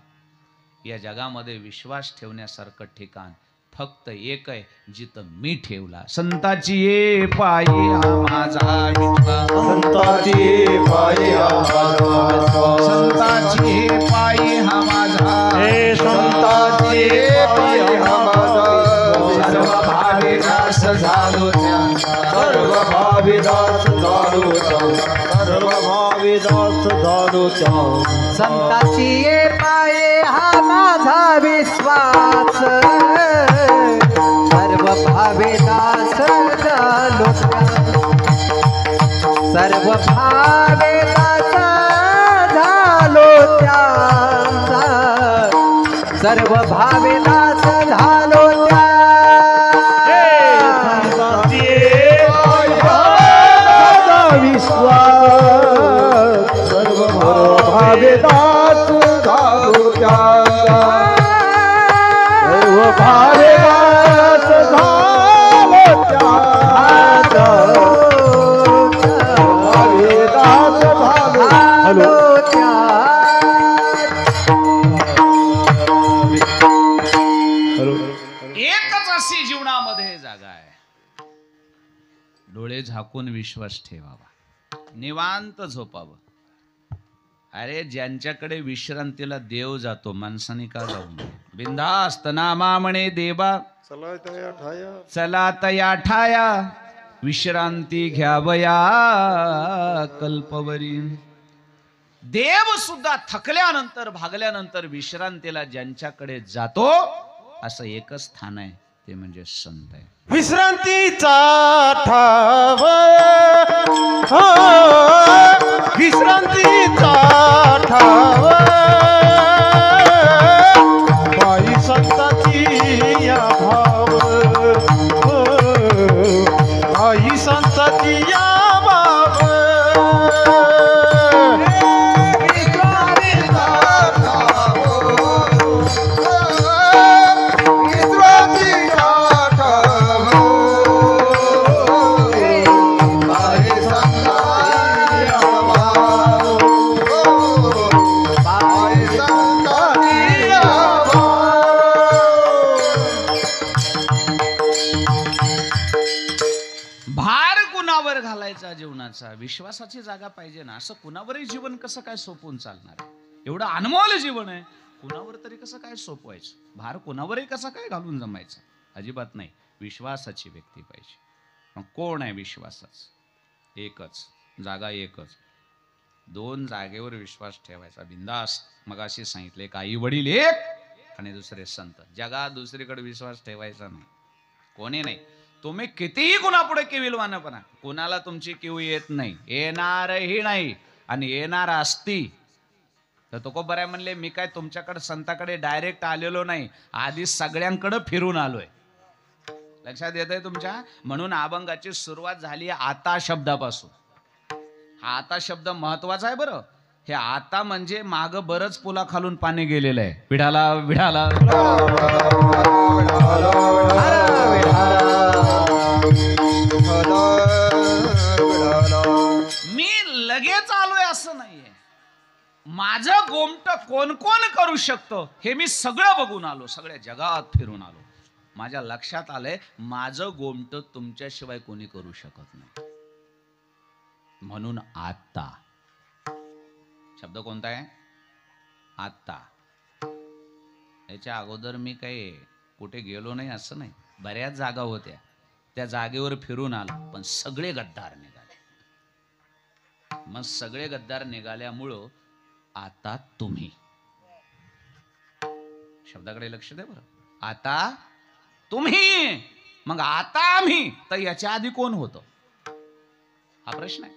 या जगामध्ये विश्वास ठेवण्यासारखं ठिकाण फक्त एक आहे, जिथं मी ठेवला. संताची ये पायी हा माझा विश्वास, संताची ये पायी हा माझा विश्वास, संताची ये पायी हा माझा, हे संताची ये पायी हा माझा सर्व भावी दास झालो त्यांचा, सर्व भावी दास झालो त्यांचा, सर्व भावी दास झालो त्यांचा. संताची ये पाये हा माझा विश्वास, सर्व भावे दास झालो सर्व भावे दास झालो त्यांचा, सर्व भावे दास झालो संताची ये पायी हा माझा विश्वास, सर्व भावी दास झालो त्यांचा, सर्व भावी दास झालो त्यांचा, भावी दास झालो. एकच अशी जीवनामध्ये जागा आहे, डोळे झाकून विश्वास ठेवावा, निवांत झोपावं. अरे ज्यांच्याकडे विश्रांतीला देव जातो, माणसाने का जाऊ नये? बिंदास्त नामा म्हणे देवा, चला तया ठाया, विश्रांती घ्यावया कल्पवरी. देव सुद्धा थकल्यानंतर, भागल्यानंतर विश्रांतीला ज्यांच्याकडे जातो, असं एकच स्थान आहे, ते म्हणजे संत आहे. विश्रांतीचा ठाव, विश्रांतीचा ठाव, पायी संताची या भाव, पायी संताची या भाव. भार कुणावर घालायचा जीवनाचा? विश्वासाची जागा पाहिजे ना. असं कुणावरही जीवन कसं काय सोपवून चालणार आहे? एवढं अनमोल जीवन आहे, कुणावर तरी कसं काय सोपवायचं? भार कुणावरही कसं काय घालून जमायचं? अजिबात नाही. विश्वासाची व्यक्ती पाहिजे. मग कोण आहे विश्वासाच? एकच जागा, एकच. दोन जागेवर विश्वास ठेवायचा बिंदास्त. मग असे सांगितले, एक आई वडील एक आणि दुसरे संत. जगात दुसरीकडे विश्वास ठेवायचा नाही, कोणी नाही. तुम्ही कितीही कुणापुढे केविलवानपणा, कुणाला तुमची किव येत नाही, येणारही नाही. आणि येणार असती तर तुकोबराय म्हणले, मी काय तुमच्याकडे संताकडे डायरेक्ट आलेलो नाही, आधी सगळ्यांकडे फिरून आलोय. लक्षात येत आहे तुमच्या? म्हणून अभंगाची सुरुवात झाली आता शब्दापासून. हा आता शब्द महत्वाचा आहे बरं. हे आता म्हणजे माग बरच पुला खालून पाणी गेलेलं आहे. विढाला विढाला मी लगेच आलोय असं नाहीये. माझं गोमट कोण कोण करू शकतं हे मी सगळं बघून आलो, सगळ्या जगात फिरून आलो. माझ्या लक्षात आलंय, माझं गोमट तुमच्याशिवाय कोणी करू शकत नाही. म्हणून आता शब्द कोणता आहे? आता. याच्या अगोदर मी काही कुठे गेलो नाही असं नाही. बऱ्याच जागा होत्या, त्या जागेवर फिरून आलो, पण सगळे गद्दार निघाले. मग सगळे गद्दार निघाल्यामुळं आता तुम्ही. शब्दाकडे लक्ष द्या बरं. आता तुम्ही, मग आता आम्ही. तर याच्या आधी कोण होतं हा प्रश्न आहे.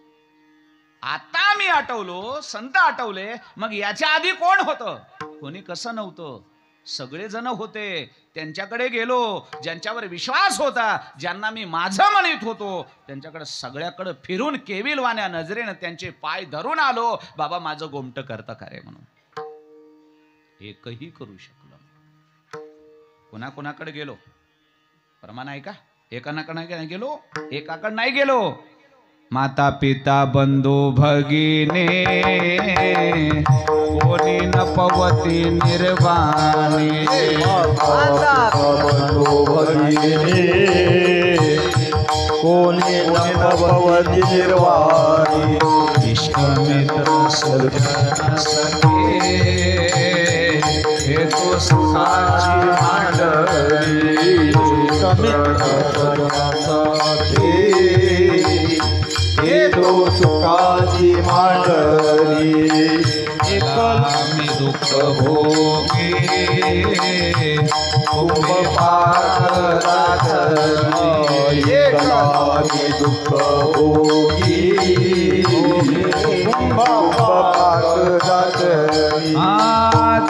आता मी आठवलो, संत आठवले, मग याच्या आधी कोण होतं? कोणी कसं नव्हतं, सगळेजण होते. त्यांच्याकडे गेलो, ज्यांच्यावर विश्वास होता, ज्यांना मी माझं म्हणत होतो, त्यांच्याकडे सगळ्याकडे फिरून केविलवाण्या नजरेनं त्यांचे पाय धरून आलो. बाबा माझं गोमट करता का रे म्हणून. एकही करू शकलो. कुणाकडे गेलो? प्रमाण आहे का? एकाकडे गेलो? एकाकडे नाही गेलो. माता पिता बंधू भगिनी कोणी न पवती निर्वाणी. बंधू भगिनी कोणी न भवती निर्वाणी. इष्टमित्र सज्जन सखे हे तो सुखाची मांडली. हे तो सुखाची मांडली. एकला मी दुःख भोगी तुम्ही पाकराचनी. एकला मी दुःख भोगी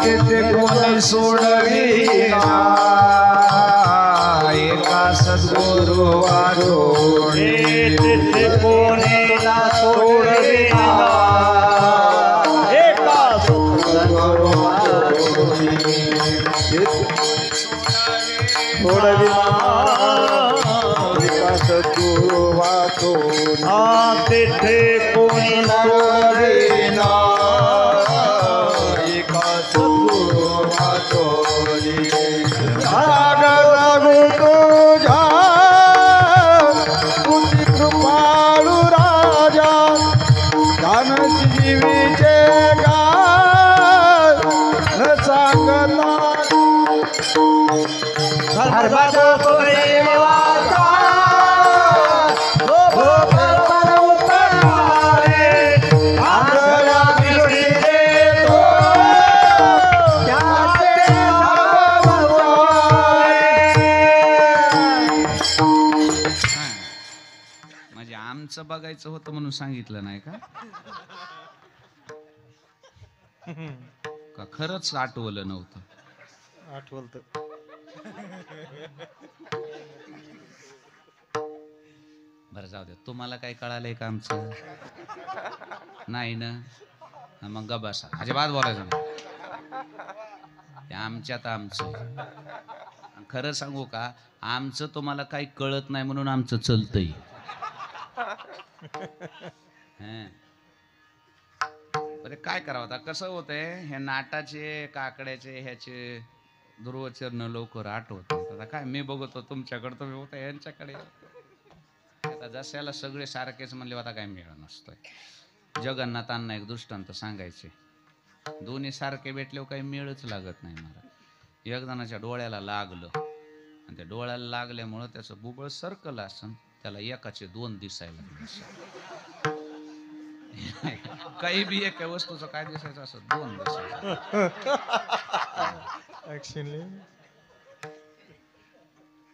तिथे कोणी सोडविना एका सद्गुरु वाढोणी. तिथे कोणी सोडविना एका सद्गुरु वाढोणी. सोडविना एका सद्गुरु वाढोणी. तिथे कोणी सोडविना एका सद्गुरु वाढोणी. राग लागू तुझ्या तुझी कृपाळू राजा दानची जीवीचे गाय न सांगता धर्माचा देवाचा भोगपण उतरणारे आंधळा दृष्टी देतो त्याचे नाव म्हणजे आमचं बघायचं होतं म्हणून सांगितलं नाही का? का खरंच आठवलं नव्हतं? आठवलं. बरं जाऊ दे. तुम्हाला काय कळालंय का आमचं? नाही ना? मग ग बसा, अजिबात बोलायचं नाही. आमच्यात आमचं. खरं सांगू का, आमचं तुम्हाला काही कळत नाही म्हणून आमचं चलतंय. बरे काय करावं आता? कसं होतंय, हे नाटाचे काकड्याचे ह्याचे ध्रुवचरण लवकर आठवत. आता काय मी बघतो तुमच्याकडे, तुम्ही होता यांच्याकडे. आता जशाला सगळे सारखेच म्हणले आता काय मिळ नसतोय. जगन्नाथांना एक दृष्टांत सांगायचे. दोन्ही सारखे भेटले काही मेळच लागत नाही मला. एक जणाच्या डोळ्याला लागलं आणि त्या डोळ्याला लागल्यामुळं त्याचं बुबळ सरकलं असं, त्याला एकाचे दोन दिसायला लागले. काही बी एका वस्तूचं काय दिसायचं असं दोन दिसायचं.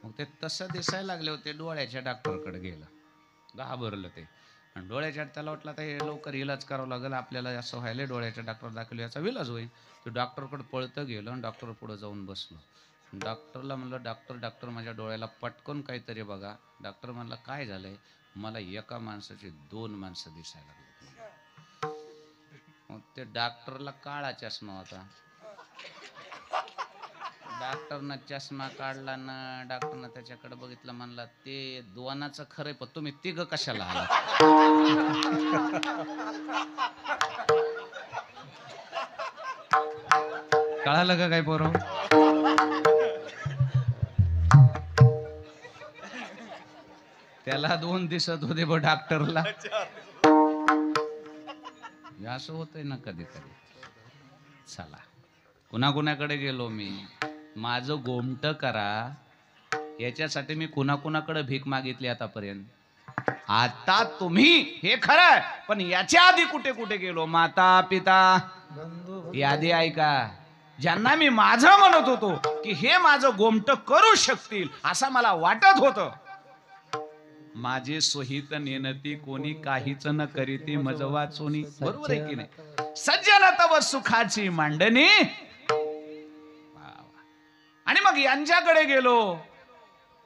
मग ते तसं दिसायला लागले होते. डोळ्याच्या डॉक्टरकडे गेलं, घाबरलं ते. आणि डोळ्याच्या त्याला वाटलं तर हे लवकर इलाज करावं लागेल आपल्याला, असं व्हायला डोळ्याच्या डॉक्टर दाखवले याचा विलाज होईल. तो डॉक्टरकडे पळतं गेलं आणि डॉक्टर पुढे जाऊन बसलो. डॉक्टरला म्हणलं डॉक्टर माझ्या डोळ्याला पटकन काहीतरी बघा. डॉक्टर म्हणला काय झालंय? मला एका माणसाची दोन माणसं दिसायला लागली. मग ते डॉक्टरला काळा चष्मा होता. डॉक्टरनं चष्मा काढला ना, डॉक्टरनं त्याच्याकडे बघितलं, म्हणला ते दोनाचं खरंय पण तुम्ही तिघ कशाला आला? कळालं का काय पोरं? त्याला दोन दिसत होते ब डॉक्टरला. असं होतंय ना कधी कधी. चला, कुणाकुणाकडे गेलो मी? माझं गोमट करा याच्यासाठी मी कुणाकुणाकडे भीक मागितली आतापर्यंत. आता तुम्ही हे खरं, पण याच्या आधी कुठे कुठे गेलो? माता पिता यादी ऐका. ज्यांना मी माझं म्हणत होतो की हे माझं गोमट करू शकतील असं मला वाटत होतं. माझे सोहित नेनती कोणी काहीच न करीती मज वाचोनी. बरोबर आहे की नाही? सज्जन तव सुखाची मांडणी. आणि मग यांच्याकडे गेलो.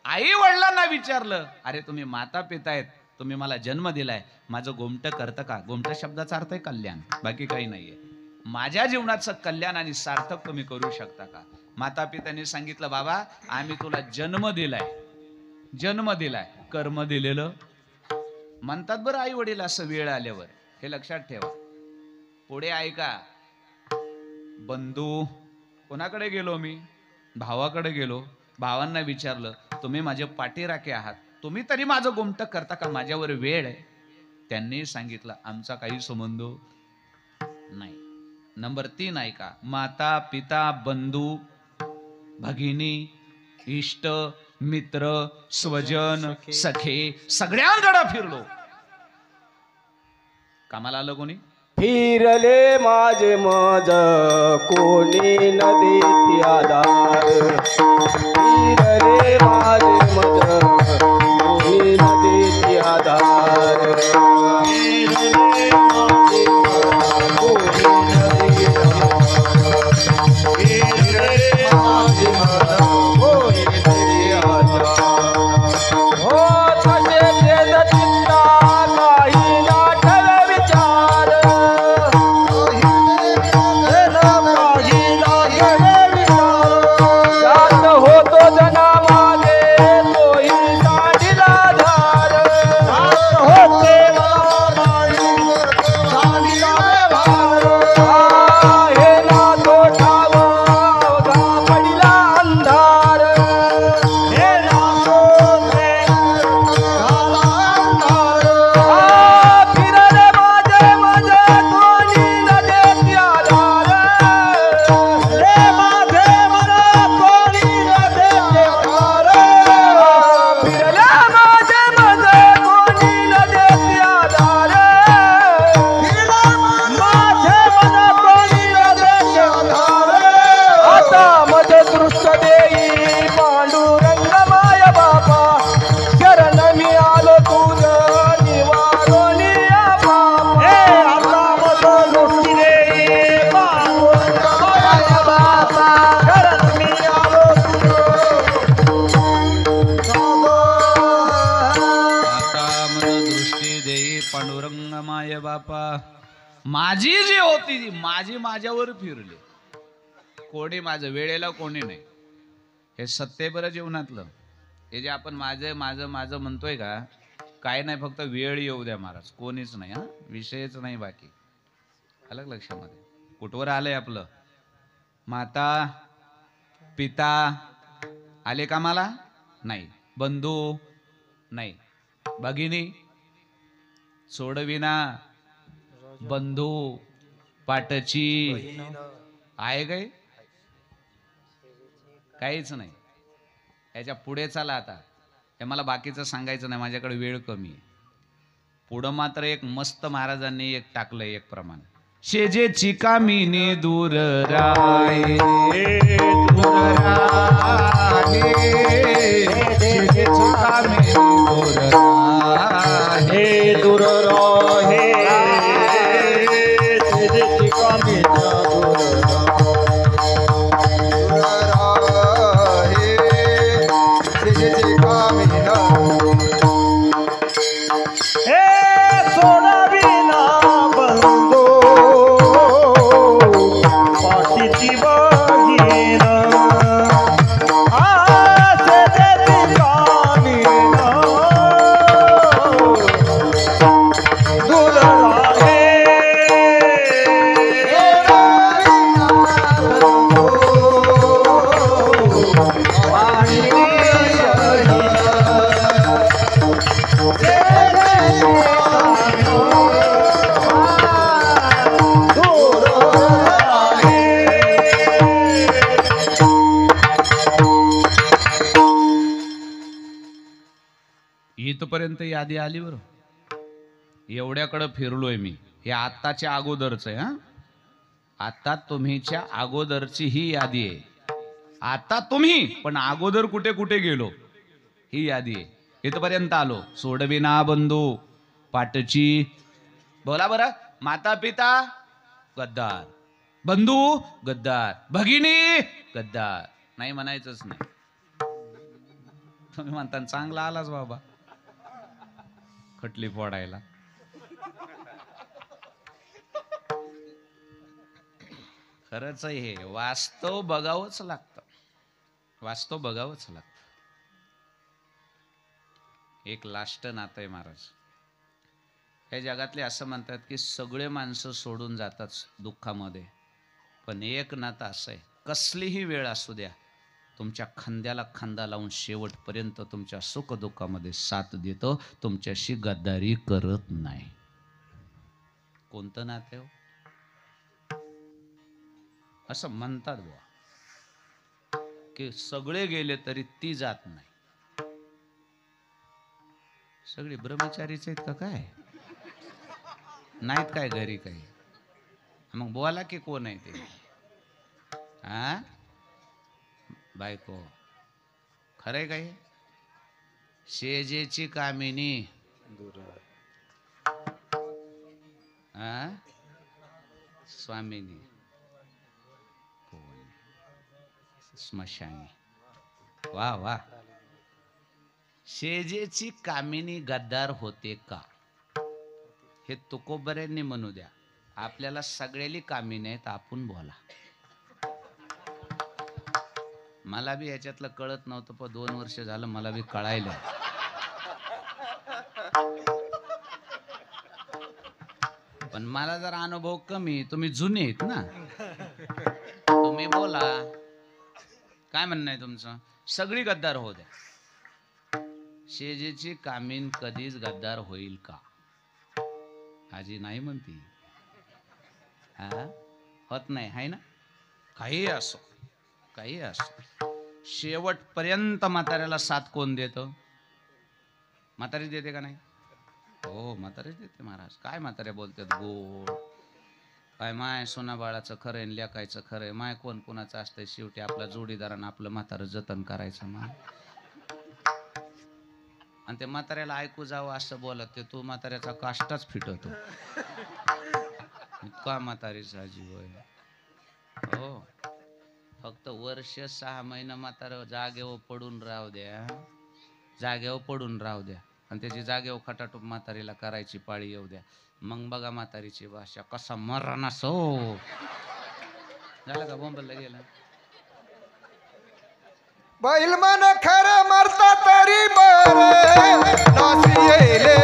आई वडिलांना विचारलं, अरे तुम्ही माता पिता आहेत, तुम्ही मला जन्म दिलाय, माझं गोमट करतं का? गोमट शब्दाचा अर्थ आहे कल्याण, बाकी काही नाहीये. माझ्या जीवनाचं कल्याण आणि सार्थक तुम्ही करू शकता का? माता पित्यांनी सांगितलं, बाबा आम्ही तुला जन्म दिलाय, कर्म दिलेलं म्हणतात बरं आई वडील असं वेळ आल्यावर. हे लक्षात ठेवा. पुढे ऐका. बंधू कोणाकडे गेलो मी? भावाकडे गेलो. भावांना विचारलं, तुम्ही माझे पाठीराखे आहात, तुम्ही तरी माझं गोमटं करता का? माझ्यावर वेळ आहे. त्यांनी सांगितलं, आमचा काही संबंध नाही. नंबर 3 ऐका. माता पिता बंधू भगिनी इष्ट मित्र स्वजन सखे सगळ्यांकडे फिरलो. कामाला आलं कोणी? फिरले माझे मज कोणी न देती आधार. फिरले माझे मज कोणी न देती आधार. फिरले माझे मज कोणी न देती आधार. फिरले माझे मज कोणी न देती आधार. हो तसे तेज चिंता काही ना ठेवे विचार. शांत होतो जना माझे तोही साडीला धार. शांत होते हे ना तो ठाव अवघा पडिला अंधार. हे ना तो झाला अंधार. फिरले माझे माझे कोणी न देती आधार. रे माझे मला कोणी न देती आधार. फिरले माझे माझे कोणी न देती आधार. फिरले माझे मला कोणी न देती आधार. आता मज दृष्ट देई पांडुरंग माय बापा. शरण मी आलो तुझ निवारोनी बापा. आता मज दृष्ट देई पांडुरंग माय बापा. शरण मी आलो आता मन दृष्टी देई पांडुरंग माय बापा. माझी जी होती ती माझी माझ्यावर फिरली. कोणी माझं वेळेला कोणी नाही. हे सत्य बरं जीवनातलं. हे जे आपण माझं माझं माझं म्हणतोय का, काय नाही, फक्त वेळ येऊ द्या महाराज, कोणीच नाही. हा विषयच नाही बाकी. अलग लक्षामध्ये कुठवर आलंय आपलं? माता पिता आले कामाला नाही, बंधू नाही, भगिनी सोडविना बंधू पाटची आहे काय? काहीच नाही. याच्या पुढे चला आता. हे मला बाकीचं सांगायचं नाही, माझ्याकडे वेळ कमी आहे. पुढं मात्र एक मस्त महाराजांनी एक टाकलंय एक प्रमाण. शेजेची कामिनी दूर राहे दूर राहे. शेजेची कामिनी दूर राहे दूर राहे. शेजेची कामिनी दूर राहे. शेजेची कामिनी सोडाविना बंधू पाठीची बहीण. शेजेची कामिनी दूर राहे. इथपर्यंत यादी आली बरं. एवढ्याकडे फिरलोय मी. हे आत्ताच्या अगोदरच आहे. हा आता तुम्हीच्या अगोदरची ही यादी आहे. आता तुम्ही पण अगोदर कुठे कुठे गेलो ही यादी आहे. इथपर्यंत आलो. सोडविना बंधू पाटची. बोला बरं. माता पिता गद्दार, बंधू गद्दार, भगिनी गद्दार. नाही म्हणायचंच नाही. तुम्ही म्हणता चांगला आलाच बाबा खटली फोडायला. खरंच हे वास्तव बघावंच लागतं. वास्तव बघावंच लागतं. एक लास्ट नातं आहे महाराज. या जगातले असं म्हणतात की सगळे माणसं सोडून जातात दुःखामध्ये, पण एक नातं असं आहे, कसलीही वेळ असू द्या, तुमच्या खांद्याला खांदा लावून शेवटपर्यंत तुमच्या सुख दुःखामध्ये साथ देतो, तुमच्याशी गद्दारी करत नाही. कोणतं नातं हो? असं म्हणतात बुवा की सगळे गेले तरी ती जात नाही. सगळे ब्रह्मचारीच आहेत का काय? नाहीत काय घरी काही? मग बोला की कोण आहे ते? हा, बायको खरंय काय? शेजेची कामिनी, हा, स्वामिनी, कोण? स्मशानी. वा वा. शेजेची कामिनी गद्दार होते का? हे तुकोबऱ्यांनी म्हणू द्या. आपल्याला सगळ्याली कामिनी आहेत, आपण बोला. मला बी याच्यातलं कळत नव्हतं, पण 2 वर्ष झालं मला बी कळायलं. पण मला जरा अनुभव कमी. तुम्ही जुने आहेत ना, तुम्ही बोला. काय म्हणणं आहे तुमचं? सगळी गद्दार होऊ द्या, शेजेची कामीन कधीच गद्दार होईल का? आजी नाही म्हणती. हा, होत नाही, हाय ना? काही असो, काही असो, शेवटपर्यंत म्हाताऱ्याला साथ कोण देतं? म्हातारी देते का नाही? हो, म्हातारीच देते महाराज. काय म्हाताऱ्या बोलतात गोड. काय माय सोना बाळाचं खरं आहे, लेकायचं खरं आहे. माय कोण कोणाचं असतंय, शेवटी आपला जोडीदारानं आपलं म्हातारं जतन करायचं. माय आणि ते म्हाताऱ्याला ऐकू जावं असं बोलत ते तू म्हाताऱ्याचा काष्टाच फिटवतो. का म्हातारीचा जीव आहे हो. फक्त वर्ष 6 महिने म्हातारं जागेवर पडून राहू द्या, जागेवर पडून राहू द्या, आणि त्याची जागेवर खटाटूप म्हातारीला करायची पाळी येऊ द्या. मग बघा म्हातारीची भाषा कसा मरण असो. झालं का? बोंबलला गेला. बैल मन खरं मरता तरी बरे, नासी येले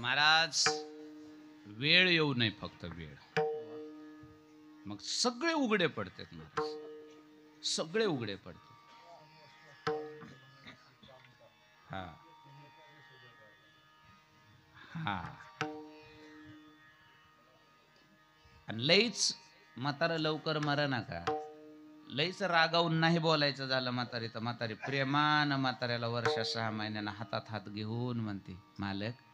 महाराज, वेळ येऊ नये, फक्त वेळ. मग सगळे उघडे पडतात महाराज, सगळे उघडे पडतात. हा हा. आणि लईच म्हातारा लवकर मरा नका. लईच रागावून नाही बोलायचं झालं म्हातारी तर म्हातारी प्रेमान म्हाताऱ्याला वर्ष 6 महिन्यांना हातात हात घेऊन म्हणते, मालक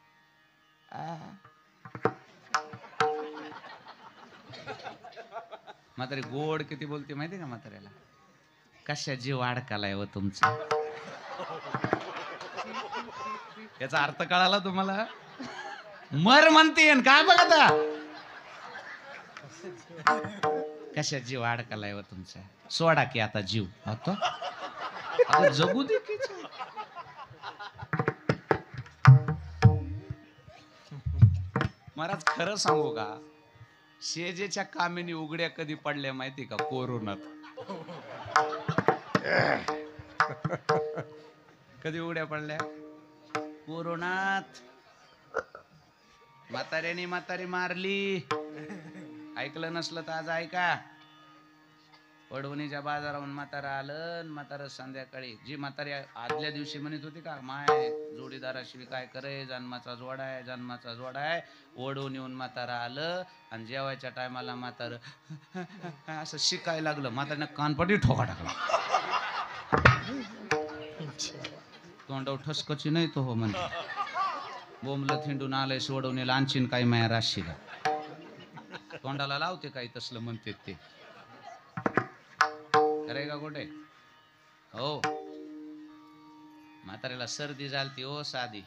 म्हातारी गोड किती बोलते माहिती का म्हाताऱ्याला? कशाची वाढ कालाय व तुमचा. याचा अर्थ कळाला तुम्हाला? मर म्हणते काय बघा, कशाची वाढ कालाय व तुमचा. सोडा की आता जीव, आता जगू दे की. महाराज खरं सांगू का, शेजेच्या कामिनी उघड्या कधी पडल्या माहिती का? कोरोनात. कधी उघड्या पडल्या? कोरोनात. म्हाताऱ्याने म्हातारी मारली. ऐकलं नसलं तर आज ऐका. वडवणीच्या बाजाराहून म्हातारा आलं. म्हातारा संध्याकाळी, जी म्हातारी आदल्या दिवशी म्हणत होती का माय जोडीदाराशिवाय काय करे, जन्माचा जोडा आहे, जन्माचा जोडा आहे, ओढून येऊन म्हातारा आलं. आणि जेवायच्या टायमाला म्हातार असं शिकायला लागलं. म्हाताऱ्यानं कानपटी ठोका टाकला. तोंडावर ठसकची नाही तो हो म्हणते. बोंबलं थिंडून आलंय सोडवणीला, आणखीन काही माया राशीला तोंडाला लावते काही तसलं म्हणते ते. खरंय का कुठे हो? म्हाताऱ्याला सर्दी झालती हो साधी.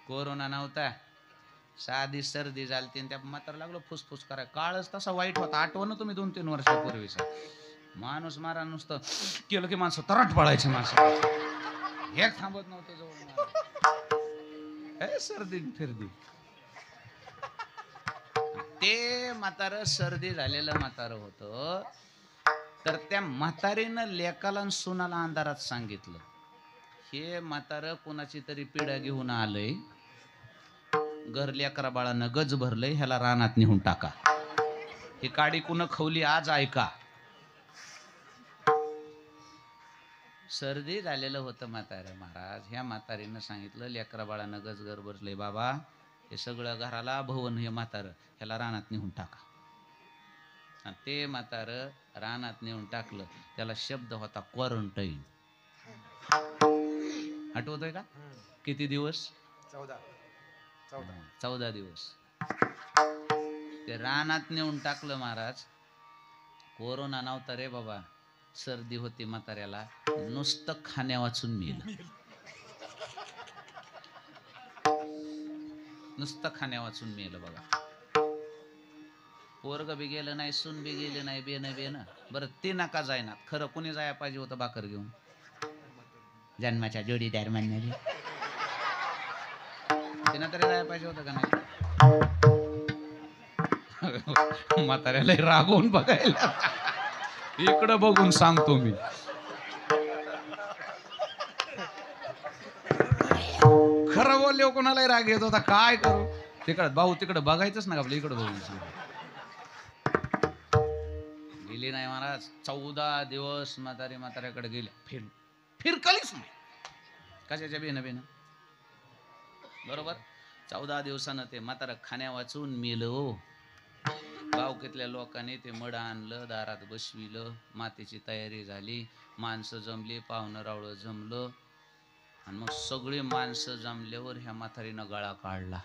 कोरोना नव्हता. साधी सर्दी झाली त्या म्हातारा लागलो फुसफुस कराय. काळच तसा वाईट होता, आठवण तुम्ही 2-3 वर्षापूर्वीचा. माणूस मारा नुसतं केलं की माणसं तरट पडायचे. माणसं हे थांबत नव्हतं जवळ. सर्दी फिरदी ते म्हातारं सर्दी झालेलं म्हातारं होतं. तर त्या म्हातारीनं लेकाला आणि सुनाला अंधारात सांगितलं, हे म्हातारं कोणाची तरी पिढा घेऊन आलंय, घर लेकरा बाळानं गज भरलंय, ह्याला रानात नेऊन टाका. ही काडी कुण खवली आज ऐका. सर्दी झालेलं होतं म्हातारं महाराज. ह्या म्हातारीनं सांगितलं, लेकरा बाळानं गज घर भरलंय बाबा, हे सगळं घराला भवन हे म्हातारं, ह्याला रानात नेऊन टाका. आणि ते म्हातारं रानात नेऊन टाकलं. त्याला शब्द होता क्वारंटाईन. आठवतोय का? किती दिवस? 14 दिवस. ते रानात नेऊन टाकलं महाराज. कोरोना नव्हता रे बाबा, सर्दी होती म्हाताऱ्याला, नुसतं खाण्या वाचून मेलं. नुसतं खाण्या वाचून मेलं बघा. पोरग बी गेलं नाही, सून बी गेले नाही, बेन. बरं ते नका जायना, खरं कुणी जाया पाहिजे होतं भाकर घेऊन, जन्माच्या जोडीदार म्हणणारे. तिनं तरी जायला पाहिजे होतं का नाही? म्हाताऱ्याला रागवून बघायला. इकडं बघून सांगतो मी. खरं बोलले कोणालाही राग येत होता. काय करू? तिकडं भाऊ तिकडं बघायचंच ना आपल्या इकडं बघून. गेली नाही महाराज. 14 दिवस म्हाताऱ्याकडे गेले. फिरकलीच नाही कशाच्या बेन. बरोबर 14 दिवसानं ते म्हातारा खाण्या वाचून मेलं. गावकीतल्या लोकांनी ते मड आणलं, दारात बसविलं, मातीची तयारी झाली, माणसं जमली, पाहुणं रावळं जमलं. आणि मग सगळी माणसं जमल्यावर ह्या म्हातारीनं गळा काढला.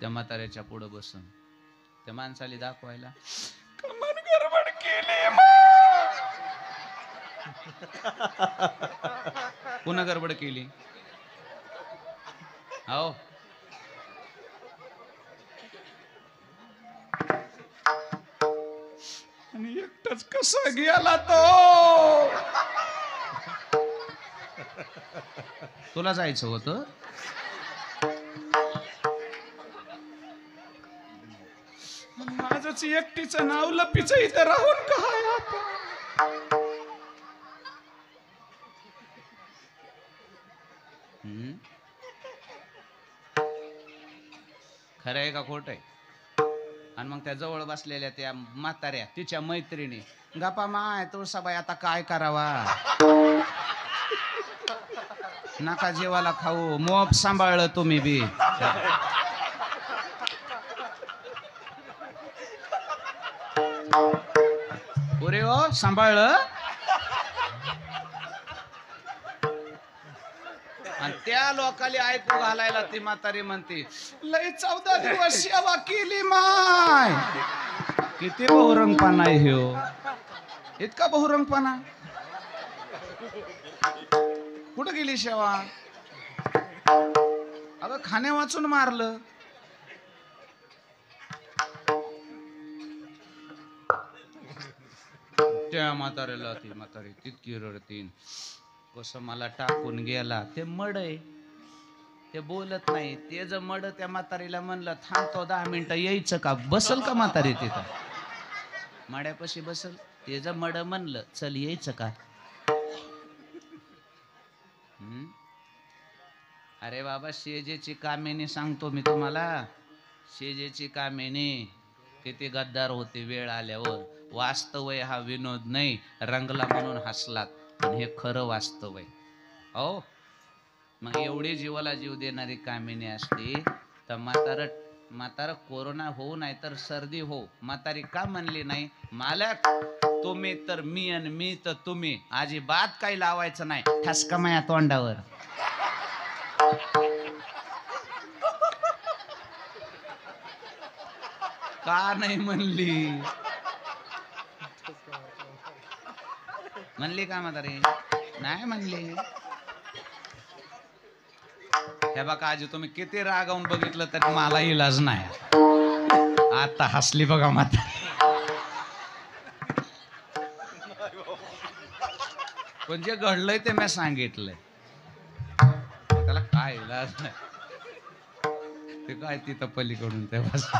त्या म्हाताऱ्याच्या पुढं बसून त्या माणसाला दाखवायला, कमान गडबड केली. पुन्हा गडबड केली. हो आणि एकटाच कसा गेला तो. तुला जायचं होतं. माझंच एकटीचं नाव लपीचं इथं राहून काय आता. खरं आहे का खोट आहे? आणि मग त्या जवळ बसलेल्या त्या म्हाताऱ्या तिच्या मैत्रिणी, गप्पा माय तुळसाबाई आता काय करावा, नका जेवायला खाऊ, मोप सांभाळलं तुम्ही बी. पुरे हो सांभाळलं. आणि त्या लोकांना ऐकू घालायला ती म्हातारी म्हणते, लय 14 दिवस सेवा केली माय. किती बहुरंगपणा आहे ह्यो. इतका बहुरंगपणा. कुठं गेली सेवा? अगं खाण्या वाचून मारलं. त्या म्हाताऱ्याला ती म्हातारी तितकी रडतीन, कसं मला टाकून गेला. ते मड आहे, ते बोलत नाही. ते जर मड त्या म्हातारीला म्हणलं थांबतो 10 मिनिटं यायचं का, बसल का म्हातारी तिथं? मड्यापाशी बसल. ते जर मड म्हणलं चल यायचं का. अरे बाबा शेजेची कामिनी सांगतो मी तुम्हाला. शेजेची कामिनी किती गद्दार होते वेळ आल्यावर. वास्तव आहे हा, विनोद नाही. रंगला म्हणून हसलात, पण हे खरं वास्तव आहे. हो मग एवढी जीवाला जीव देणारी कामिनी असते तर म्हातारा कोरोना हो नाही तर सर्दी हो, म्हातारी का म्हणली नाही, मालक तुम्ही तर मी आणि मी तर तुम्ही, अजिबात काही लावायचं नाही, ठसका माया तोंडावर. का नाही म्हणली? म्हणली का म्हातारी? नाही म्हणली. हे बघा आजी तुम्ही किती रागावून बघितलं तरी मला इलाज नाही. आता हसली बघा माता. पण जे घडलंय ते मी सांगितलंय, त्याला काय इलाज नाही. ते काय तिथं पलीकडून ते बस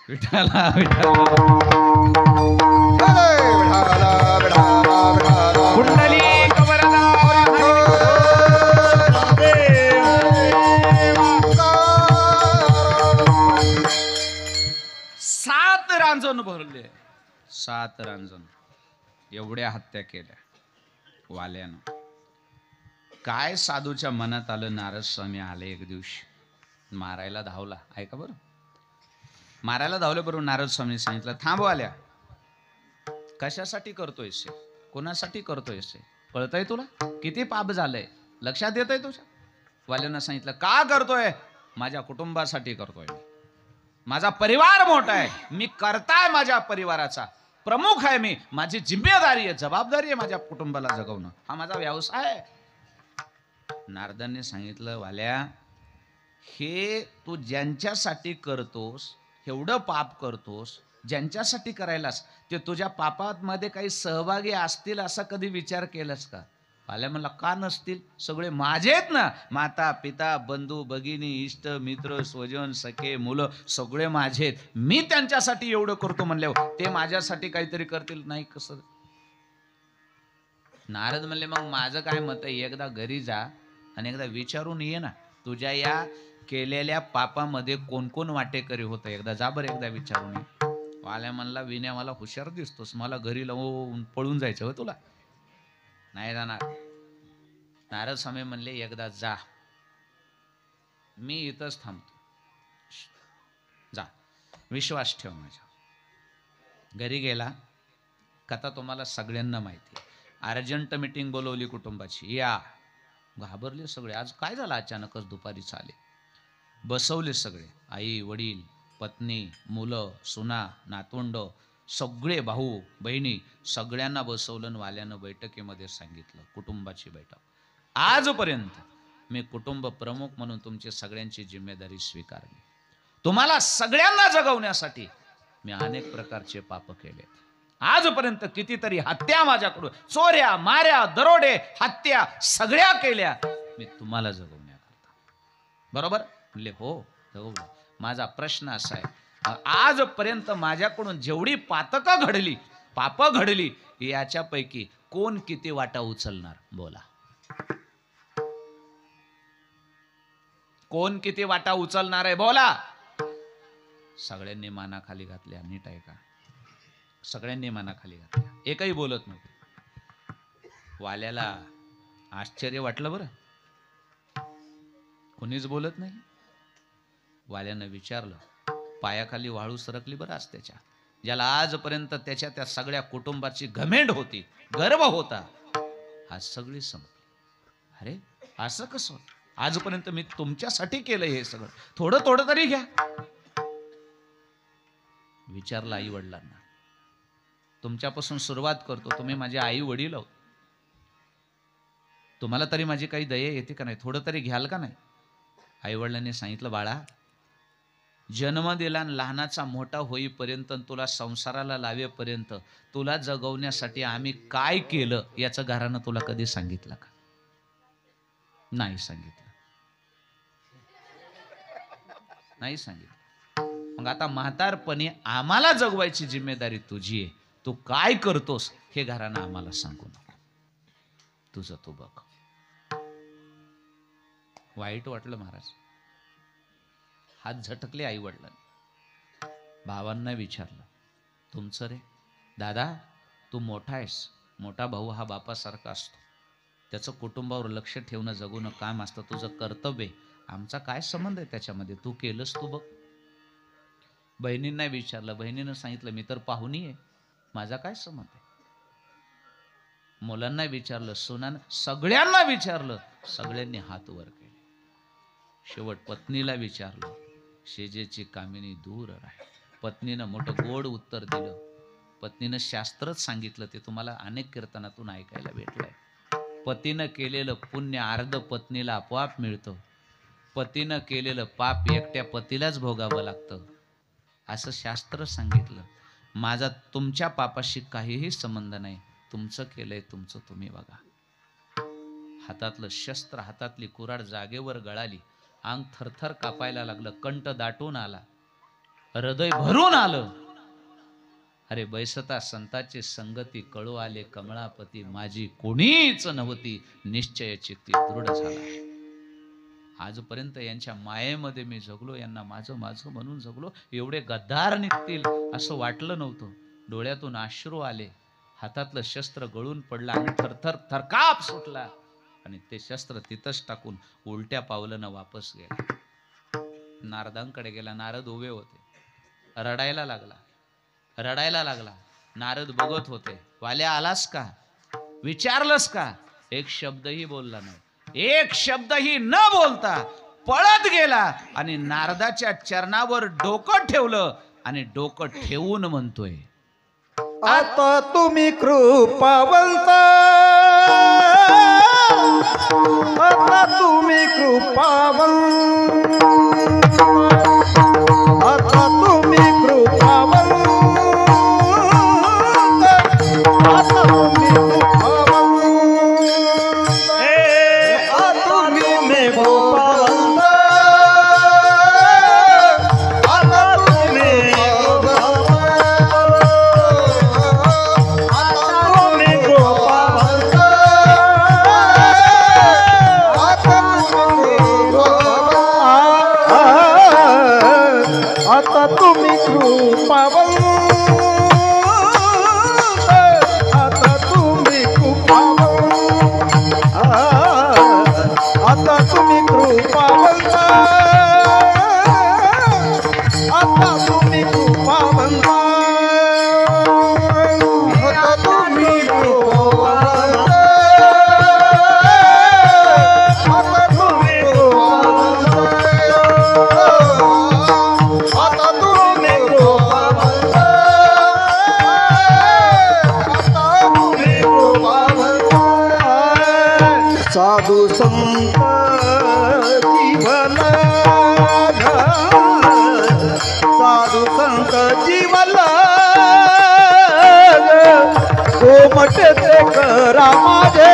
विठाला विठाला कुंडली सात रांजण भरले, 7 रांजण. एवढ्या हत्या केल्या वाल्यानं. काय साधूच्या मनात आलं, नारद स्वामी आले एक दिवशी मारायला धावला. ऐका बरं, मारायला धावले बरोबर नारद स्वामी सांगितलं, थांब वाल्या, कशासाठी करतोयस, कोणासाठी करतोयस, कळतंय तुला किती पाप झालंय, लक्षात येतंय तुझ्या. वाल्यानं सांगितलं, का करतोय, माझ्या कुटुंबासाठी करतोय, माझा परिवार मोठा आहे, मी करताय माझ्या परिवाराचा प्रमुख आहे, मी माझी जिम्मेदारी आहे, जबाबदारी आहे माझ्या कुटुंबाला जगवणं, हा माझा व्यवसाय आहे. नारदांनी सांगितलं, वाल्या, हे तू ज्यांच्यासाठी करतोस, एवढं पाप करतोस, ज्यांच्यासाठी करायलास, ते तुझ्या पापामध्ये काही सहभागी असतील असा कधी विचार केलास का? वाल्या म्हणला, का नसतील, सगळे माझेत ना, माता पिता बंधू भगिनी इष्ट मित्र स्वजन सखे मुलं सगळे माझेत, मी त्यांच्यासाठी एवढं करतो म्हणल्यावर ते माझ्यासाठी काहीतरी करतील नाही कसं? नारद म्हणले, मग माझं काय मत आहे, एकदा घरी जा आणि एकदा विचारून ये ना, तुझ्या या केलेल्या पापामध्ये कोण कोण वाटेकरी होतं, एकदा जा बरं, एकदा विचारून ये. वाल्या म्हणला, विण्या मला हुशार दिसतोस, मला घरी लावून पळून जायचं हो तुला, नाही जाणार. नारद स्वामी म्हणले, एकदा जा, मी इथंच थांबतो, जा, विश्वास ठेव माझ्या. घरी गेला, कथा तुम्हाला सगळ्यांना माहिती. अर्जंट मीटिंग बोलवली कुटुंबाची, या. घाबरले सगळे, आज काय झालं अचानकच दुपारी चाले. बसवले सगळे, आई वडील पत्नी मुलं सुना नातवंड सगळे भाऊ बहिणी सगळ्यांना बसवलं. वाल्यानं बैठकीमध्ये सांगितलं, कुटुंबाची बैठक, आजपर्यंत मी कुटुंब प्रमुख म्हणून तुमची सगळ्यांची जिम्मेदारी स्वीकारली. तुम्हाला सगळ्यांना जगवण्यासाठी मी अनेक प्रकारचे पाप केले. आजपर्यंत कितीतरी हत्या माझ्याकडून, चोऱ्या माऱ्या दरोडे हत्या सगळ्या केल्या मी तुम्हाला जगवण्याकरता. बरोबर म्हणले, हो जगवलं. माझा प्रश्न असा आहे, आजपर्यंत माझ्याकडून जेवढी पातकं घडली, पाप घडली, याच्यापैकी कोण किती वाटा उचलणार, बोला. कोण किती वाटा उचलणार आहे, बोला. सगळ्यांनी माना खाली घातल्या. नीट आहे का? सगळ्यांनी माना खाली घातल्या, एकही बोलत नव्हते. वाल्याला आश्चर्य वाटलं बरं, कोणीच बोलत नाही. वाल्यानं विचारलं, पायाखाली वाळू सरकली बरं आज त्याच्या, ज्याला आजपर्यंत त्याच्या त्या सगळ्या कुटुंबाची घमेंड होती, गर्व होता, आज सगळी संपली. अरे असं कसं, आजपर्यंत मी तुमच्यासाठी केलं हे सगळं, थोडं थोडं तरी घ्या. विचारलं आई वडिलांना, तुमच्यापासून सुरुवात करतो, तुम्ही माझे आई वडील आहोत, तुम्हाला तरी माझी काही दया येते का नाही, थोडं तरी घ्याल का नाही? आई वडिलांनी सांगितलं, बाळा, जन्म दिला लहानाचा मोठा होईपर्यंत, तुला संसाराला लावेपर्यंत, तुला जगवण्यासाठी आम्ही काय केलं याचं घरानं तुला कधी सांगितलं का? नाही सांगितलं, नाही सांगितलं. मग आता म्हातारपणी आम्हाला जगवायची जिम्मेदारी तुझी आहे, तू काय करतोस हे घरानं आम्हाला सांगू नको, तुझं तू बघ. वाईट वाटलं महाराज, हात झटकले आई वडिलांनी. भावांना विचारलं, तुमचं रे दादा, तू मोठा आहेस, मोठा भाऊ हा बापासारखा असतो, त्याचं कुटुंबावर लक्ष ठेवणं जगवणं काम असतं, तुझं कर्तव्य, आमचा काय संबंध आहे त्याच्यामध्ये, तू केलंस तू बघ. बहिणींना विचारलं, बहिणीनं सांगितलं, मी तर पाहुणी आहे, माझा काय संबंध आहे. मुलांना विचारलं, सुनांना, सगळ्यांना विचारलं, सगळ्यांनी हात वर केले. शेवट पत्नीला विचारलं, शेजेची कामिनी दूर राहील. पत्नीनं मोठं गोड उत्तर दिलं, पत्नीनं शास्त्रच सांगितलं, ते तुम्हाला अनेक कीर्तनातून ऐकायला भेटलंय. पतीनं केलेलं पुण्य अर्ध पत्नीला आपोआप मिळतं. पतीनं केलेलं पाप एकट्या पतीलाच भोगावं लागतं, असं शास्त्र सांगितलं. माझा तुमच्या पापाशी काहीही संबंध नाही. तुमचं केलंय तुमचं तुम्ही बघा. हातातलं शस्त्र, हातातली कुऱ्हाड जागेवर गळाली. अंग थरथर कापायला लागलं. कंठ दाटून आला, हृदय भरून आलं. अरे बैसता संताची संगती, कळू आले कमळापती. माझी कोणीच नव्हती, निश्चय चित्ती दृढ झाला. आजपर्यंत यांच्या मायेमध्ये मी जगलो, यांना माझं माझं म्हणून जगलो. एवढे गद्दार निघतील असं वाटलं नव्हतं. डोळ्यातून अश्रू आले. हातातलं शस्त्र गळून पडलं आणि थरथर थरकाप सुटला. आणि ते शस्त्र तिथंच टाकून उलट्या पावलानं वापस गेला. नारदांकडे गेला. नारद उभे होते. रडायला लागला. नारद बघत होते. वाल्या आलास का, विचारलंस का? एक शब्दही बोलला नाही. एक शब्दही न बोलता पळत गेला आणि नारदाच्या चरणावर डोकं ठेवलं आणि डोकं ठेवून म्हणतोय, आता तुम्ही कृपावंत, आता तुम्ही कृपावंत, आता तुम्ही कृपावंत, आता तुम्ही कृपावंत, तुम्ही मे कृपावंत, आता तुम्ही आता तुम्ही कृपावंत, आता तुम्ही कृपावंत, आता तुम्ही कृपावंत, आता तुम्ही कृपावंत, आता तुम्ही कृपावंत, आता तुम्ही साधू संत जीवन, साधू संत जीवन, गोमटे ते करा माझे,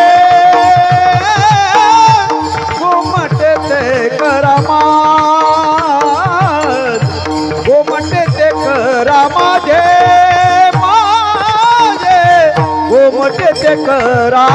गोमटे ते करा गोमटे ते करा माझे, गोमटे ते करा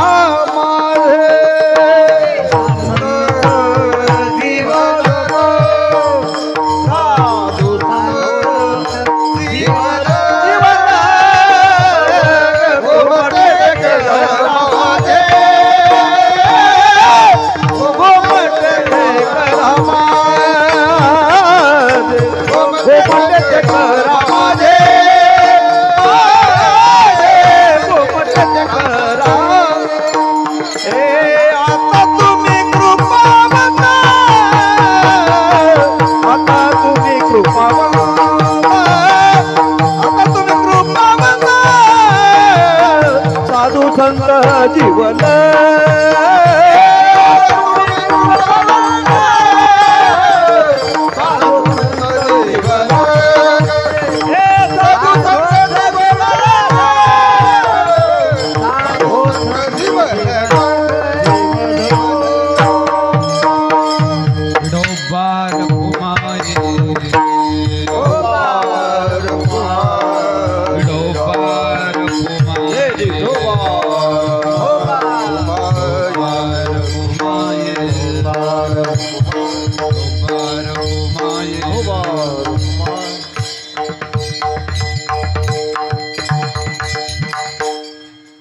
संत जीवन,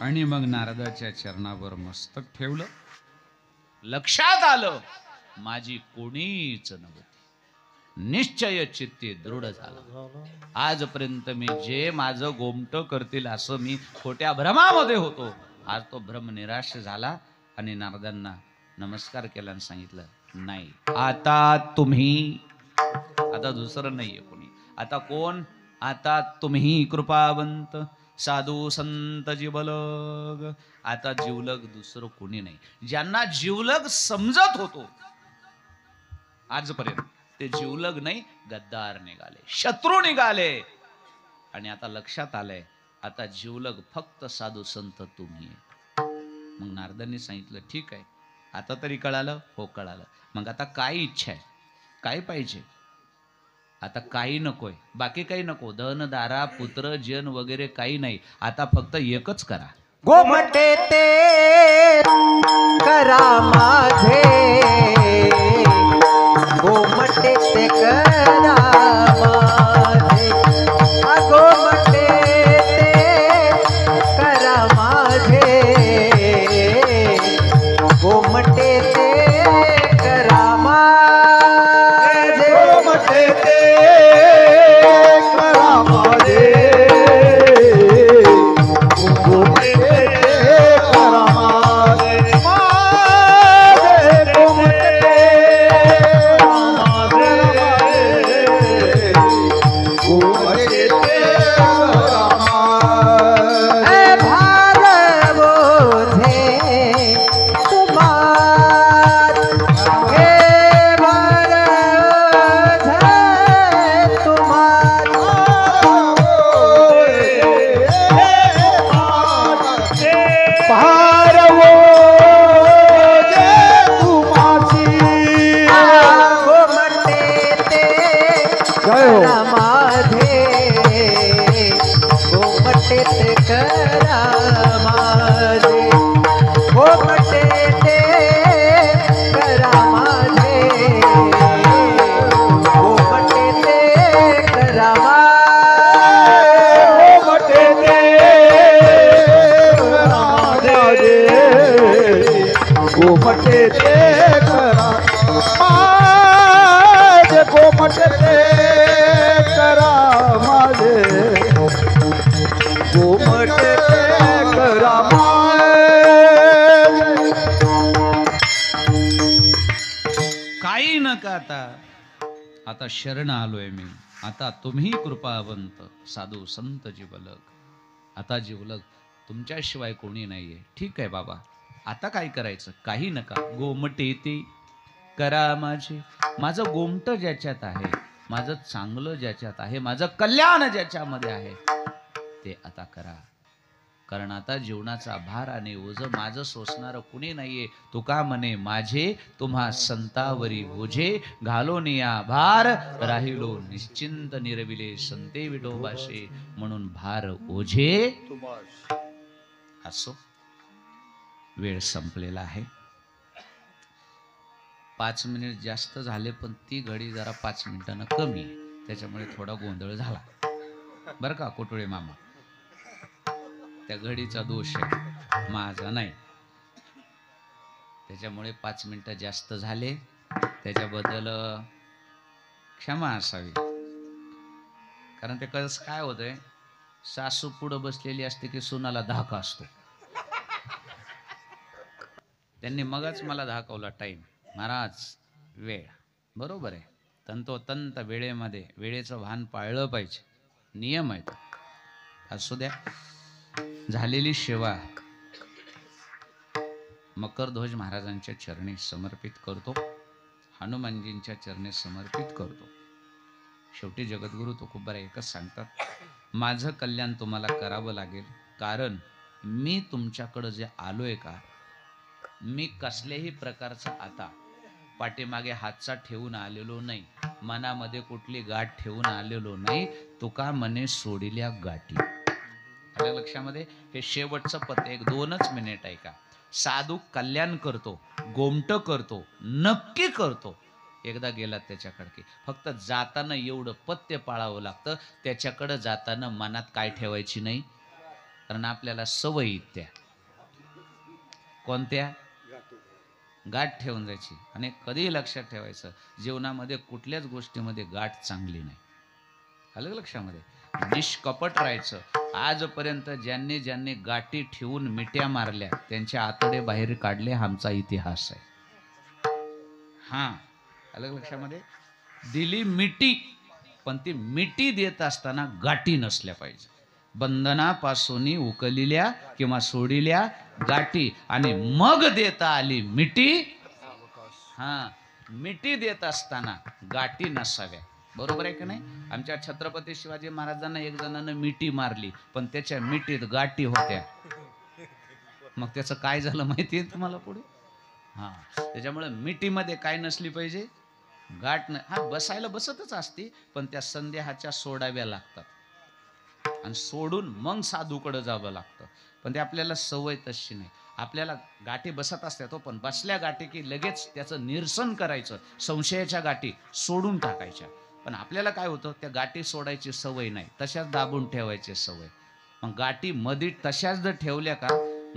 आणि मग नारदाच्या चरणावर मस्तक ठेवलं. लक्षात आलं माझी कोणीच नव्हती, निश्चय चित्ती दृढ झाला. आजपर्यंत मी जे माझं गोमट करतील असं मी खोट्या भ्रमामध्ये होतो. आज तो भ्रम निराश झाला आणि नारदांना नमस्कार केला आणि सांगितलं, नाही आता तुम्ही, आता दुसरं नाहीये कोणी, आता कोण, आता तुम्ही कृपावंत, साधू संत जिवलग. आता जिवलग दुसरं कोणी नाही. ज्यांना जिवलग समजत होतो आजपर्यंत ते जिवलग नाही, गद्दार निघाले, शत्रू निघाले. आणि आता लक्षात आलंय आता जिवलग फक्त साधू संत तुम्ही. मग नारदांनी सांगितलं ठीक आहे, आता तरी कळालं. हो कळालं. मग आता काय इच्छा आहे, काय पाहिजे? आता काही नकोय, बाकी काही नको, धन दारा पुत्र जन वगैरे काही नाही. आता फक्त एकच करा. गोमटे ते करा माझे, गोमटे ते करा माझे, गोमटे ते करा माझे, गोमटे ते करा माझे, गोमटे ते करा माझे, गोमटे ते करा माझे, गोमटे ते गोमटे ते करा माझे. भार बोझे तुम्हार, हे भार बोझे तुम्हार, भारवो जे तुमासी. गोमटे ते जय हो. करा माझे, गोमटे ते करा माझे, गोमटे ते करा माझे, गोमटे ते करा माझे, गोमटे ते करा माझे, गोमटे ते करा माझे, गोमटे ते करा माझे, गोमटे ते करा माझे. काही नका आता. आता शरण आलोय मी. आता तुम्ही कृपावंत साधू संत जिवलग. आता जिवलग तुमच्याशिवाय कोणी नाहीये. ठीक आहे बाबा, आता काय करायचं? काही नका. गोमटे ते करा माझे. माझं गोमट ज्याच्यात आहे, माझं चांगलं ज्याच्यात आहे, माझं कल्याण ज्याच्यामध्ये आहे ते आता करा. कारण आता जीवनाचा भार आणि ओझ माझं सोसणारं कुणी नाहीये. तुका म्हणे माझे तुम्हा संतावरी ओझे, घालोन या भार राहिलो निश्चिंत निरविले संते विठोबाशे. म्हणून भार ओझे असो. वेळ संपलेला आहे. 5 मिनिट जास्त झाले, पण ती घडी जरा 5 मिनिटांना कमी आहे, त्याच्यामुळे थोडा गोंधळ झाला बरं का कोटुळे मामा. त्या घडीचा दोष आहे, माझा नाही. त्याच्यामुळे 5 मिनिटं जास्त झाले, त्याच्याबद्दल क्षमा असावी. कारण ते कसं काय होतंय, सासू पुढं बसलेली असते की सुनाला धाका असतो. त्यांनी मगच मला दाखवला टाइम. महाराज वेळ बरोबर आहे, तंतोतंत वेळेमध्ये वेळेचं भान पाळलं पाहिजे, नियम आहेत. असू द्या. झालेली सेवा मकरध्वज महाराजांच्या चरणी समर्पित करतो, हनुमानजींच्या चरणी समर्पित करतो. शेवटी जगद्गुरु तुकोबा एकच सांगतात, माझं कल्याण तुम्हाला करावं लागेल. कारण मी तुमच्याकडं जे आलोय का, मी कसल्याही प्रकारचा आता पाठीमागे हातचा ठेवून आलेलो नाही, मनामध्ये कुठली गाठ ठेवून आलेलो नाही. तुका मने सोडिल्या गाठी. आपल्या लक्षामध्ये हे शेवटचं पद, 1-2 मिनिट ऐका. साधू कल्याण करतो, गोमट करतो, नक्की करतो. एकदा गेलात त्याच्याकडे, फक्त जाताना एवढं पथ्य पाळावं लागतं, त्याच्याकडे जाताना मनात काय ठेवायची नाही. कारण आपल्याला सवयी त्या कोणत्या, गाठ ठेवून जायची. आणि कधीही लक्षात ठेवायचं, जीवनामध्ये कुठल्याच गोष्टीमध्ये गाठ चांगली नाही. आलं लक्षामध्ये. निष्कपट राहायचं. आजपर्यंत ज्यांनी ज्यांनी गाठी ठेवून मिट्या मारल्या त्यांचे आतडे बाहेर काढले, आमचा इतिहास आहे. हा, आलं लक्षामध्ये. दिली मिठी, पण ती मिठी देत असताना गाठी नसल्या पाहिजे. बंधनापासून उकलिल्या किंवा सोडिल्या गाठी आणि मग देता आली मिठी. हा, मिठी देत असताना गाठी नसाव्या. बरोबर आहे का नाही? आमच्या छत्रपती शिवाजी महाराजांना एक जणांना मिठी मारली, पण त्याच्या मिठीत गाठी होत्या. मग त्याचं काय झालं माहिती आहे तुम्हाला पुढे? हा, त्याच्यामुळे मिठीमध्ये काय नसली पाहिजे? गाठ हा, बसायला बसतच असते, पण त्या संदेहाच्या सोडाव्या लागतात आणि सोडून मग साधूकडे जावं लागतं. पण ते आपल्याला सवय तशी नाही. आपल्याला गाठी बसत असतात हो, पण बसल्या गाठी की लगेच त्याचं निरसन करायचं, संशयाच्या गाठी सोडून टाकायच्या. पण आपल्याला काय होतं, त्या गाठी सोडायची सवय नाही, तशाच दाबून ठेवायची सवय. मग गाठी मध्ये तशाच जर ठेवल्या का,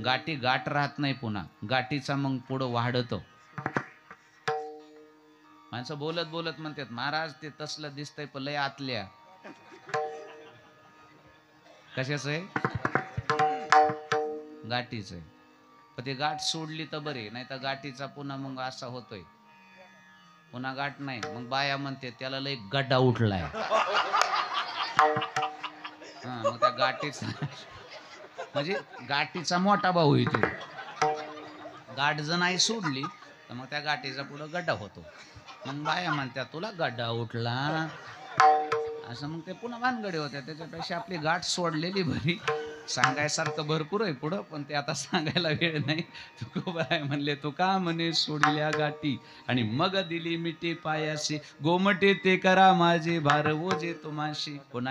गाठी गाठ राहत नाही, पुन्हा गाठीचा मग पुढं वाढतो. माणसं बोलत बोलत म्हणतात, महाराज ते तसलं दिसतंय पण लय आतल्या. कशाचं आहे? गाठीच आहे. पण ते गाठ सोडली तर बरे, नाही तर गाठीचा पुन्हा मग असा होतोय, पुन्हा गाठ नाही. मग बाया म्हणते त्याला लय गड्डा उठलाय. हा, मग त्या गाठीचा म्हणजे गाठीचा मोठा भाऊ येतो. गाठ जर नाही सोडली तर मग त्या गाठीचा पुढं गड्डा होतो. मग बाया म्हणतात तुला गड्डा उठला, असं मग ते पुन्हा भानगडे होत्या. त्याच्यापेक्षा आपली गाठ सोडलेली बरी. सांगायसारखं भरपूर आहे पुढं, पण ते आता सांगायला वेळ नाही. तुकोबाराय म्हणले, तू का म्हणे सोडल्या गाठी आणि मग दिली मिठी पायाशी, गोमटे ते करा माझे भार ओझे तुम्हाशी. पुन्हा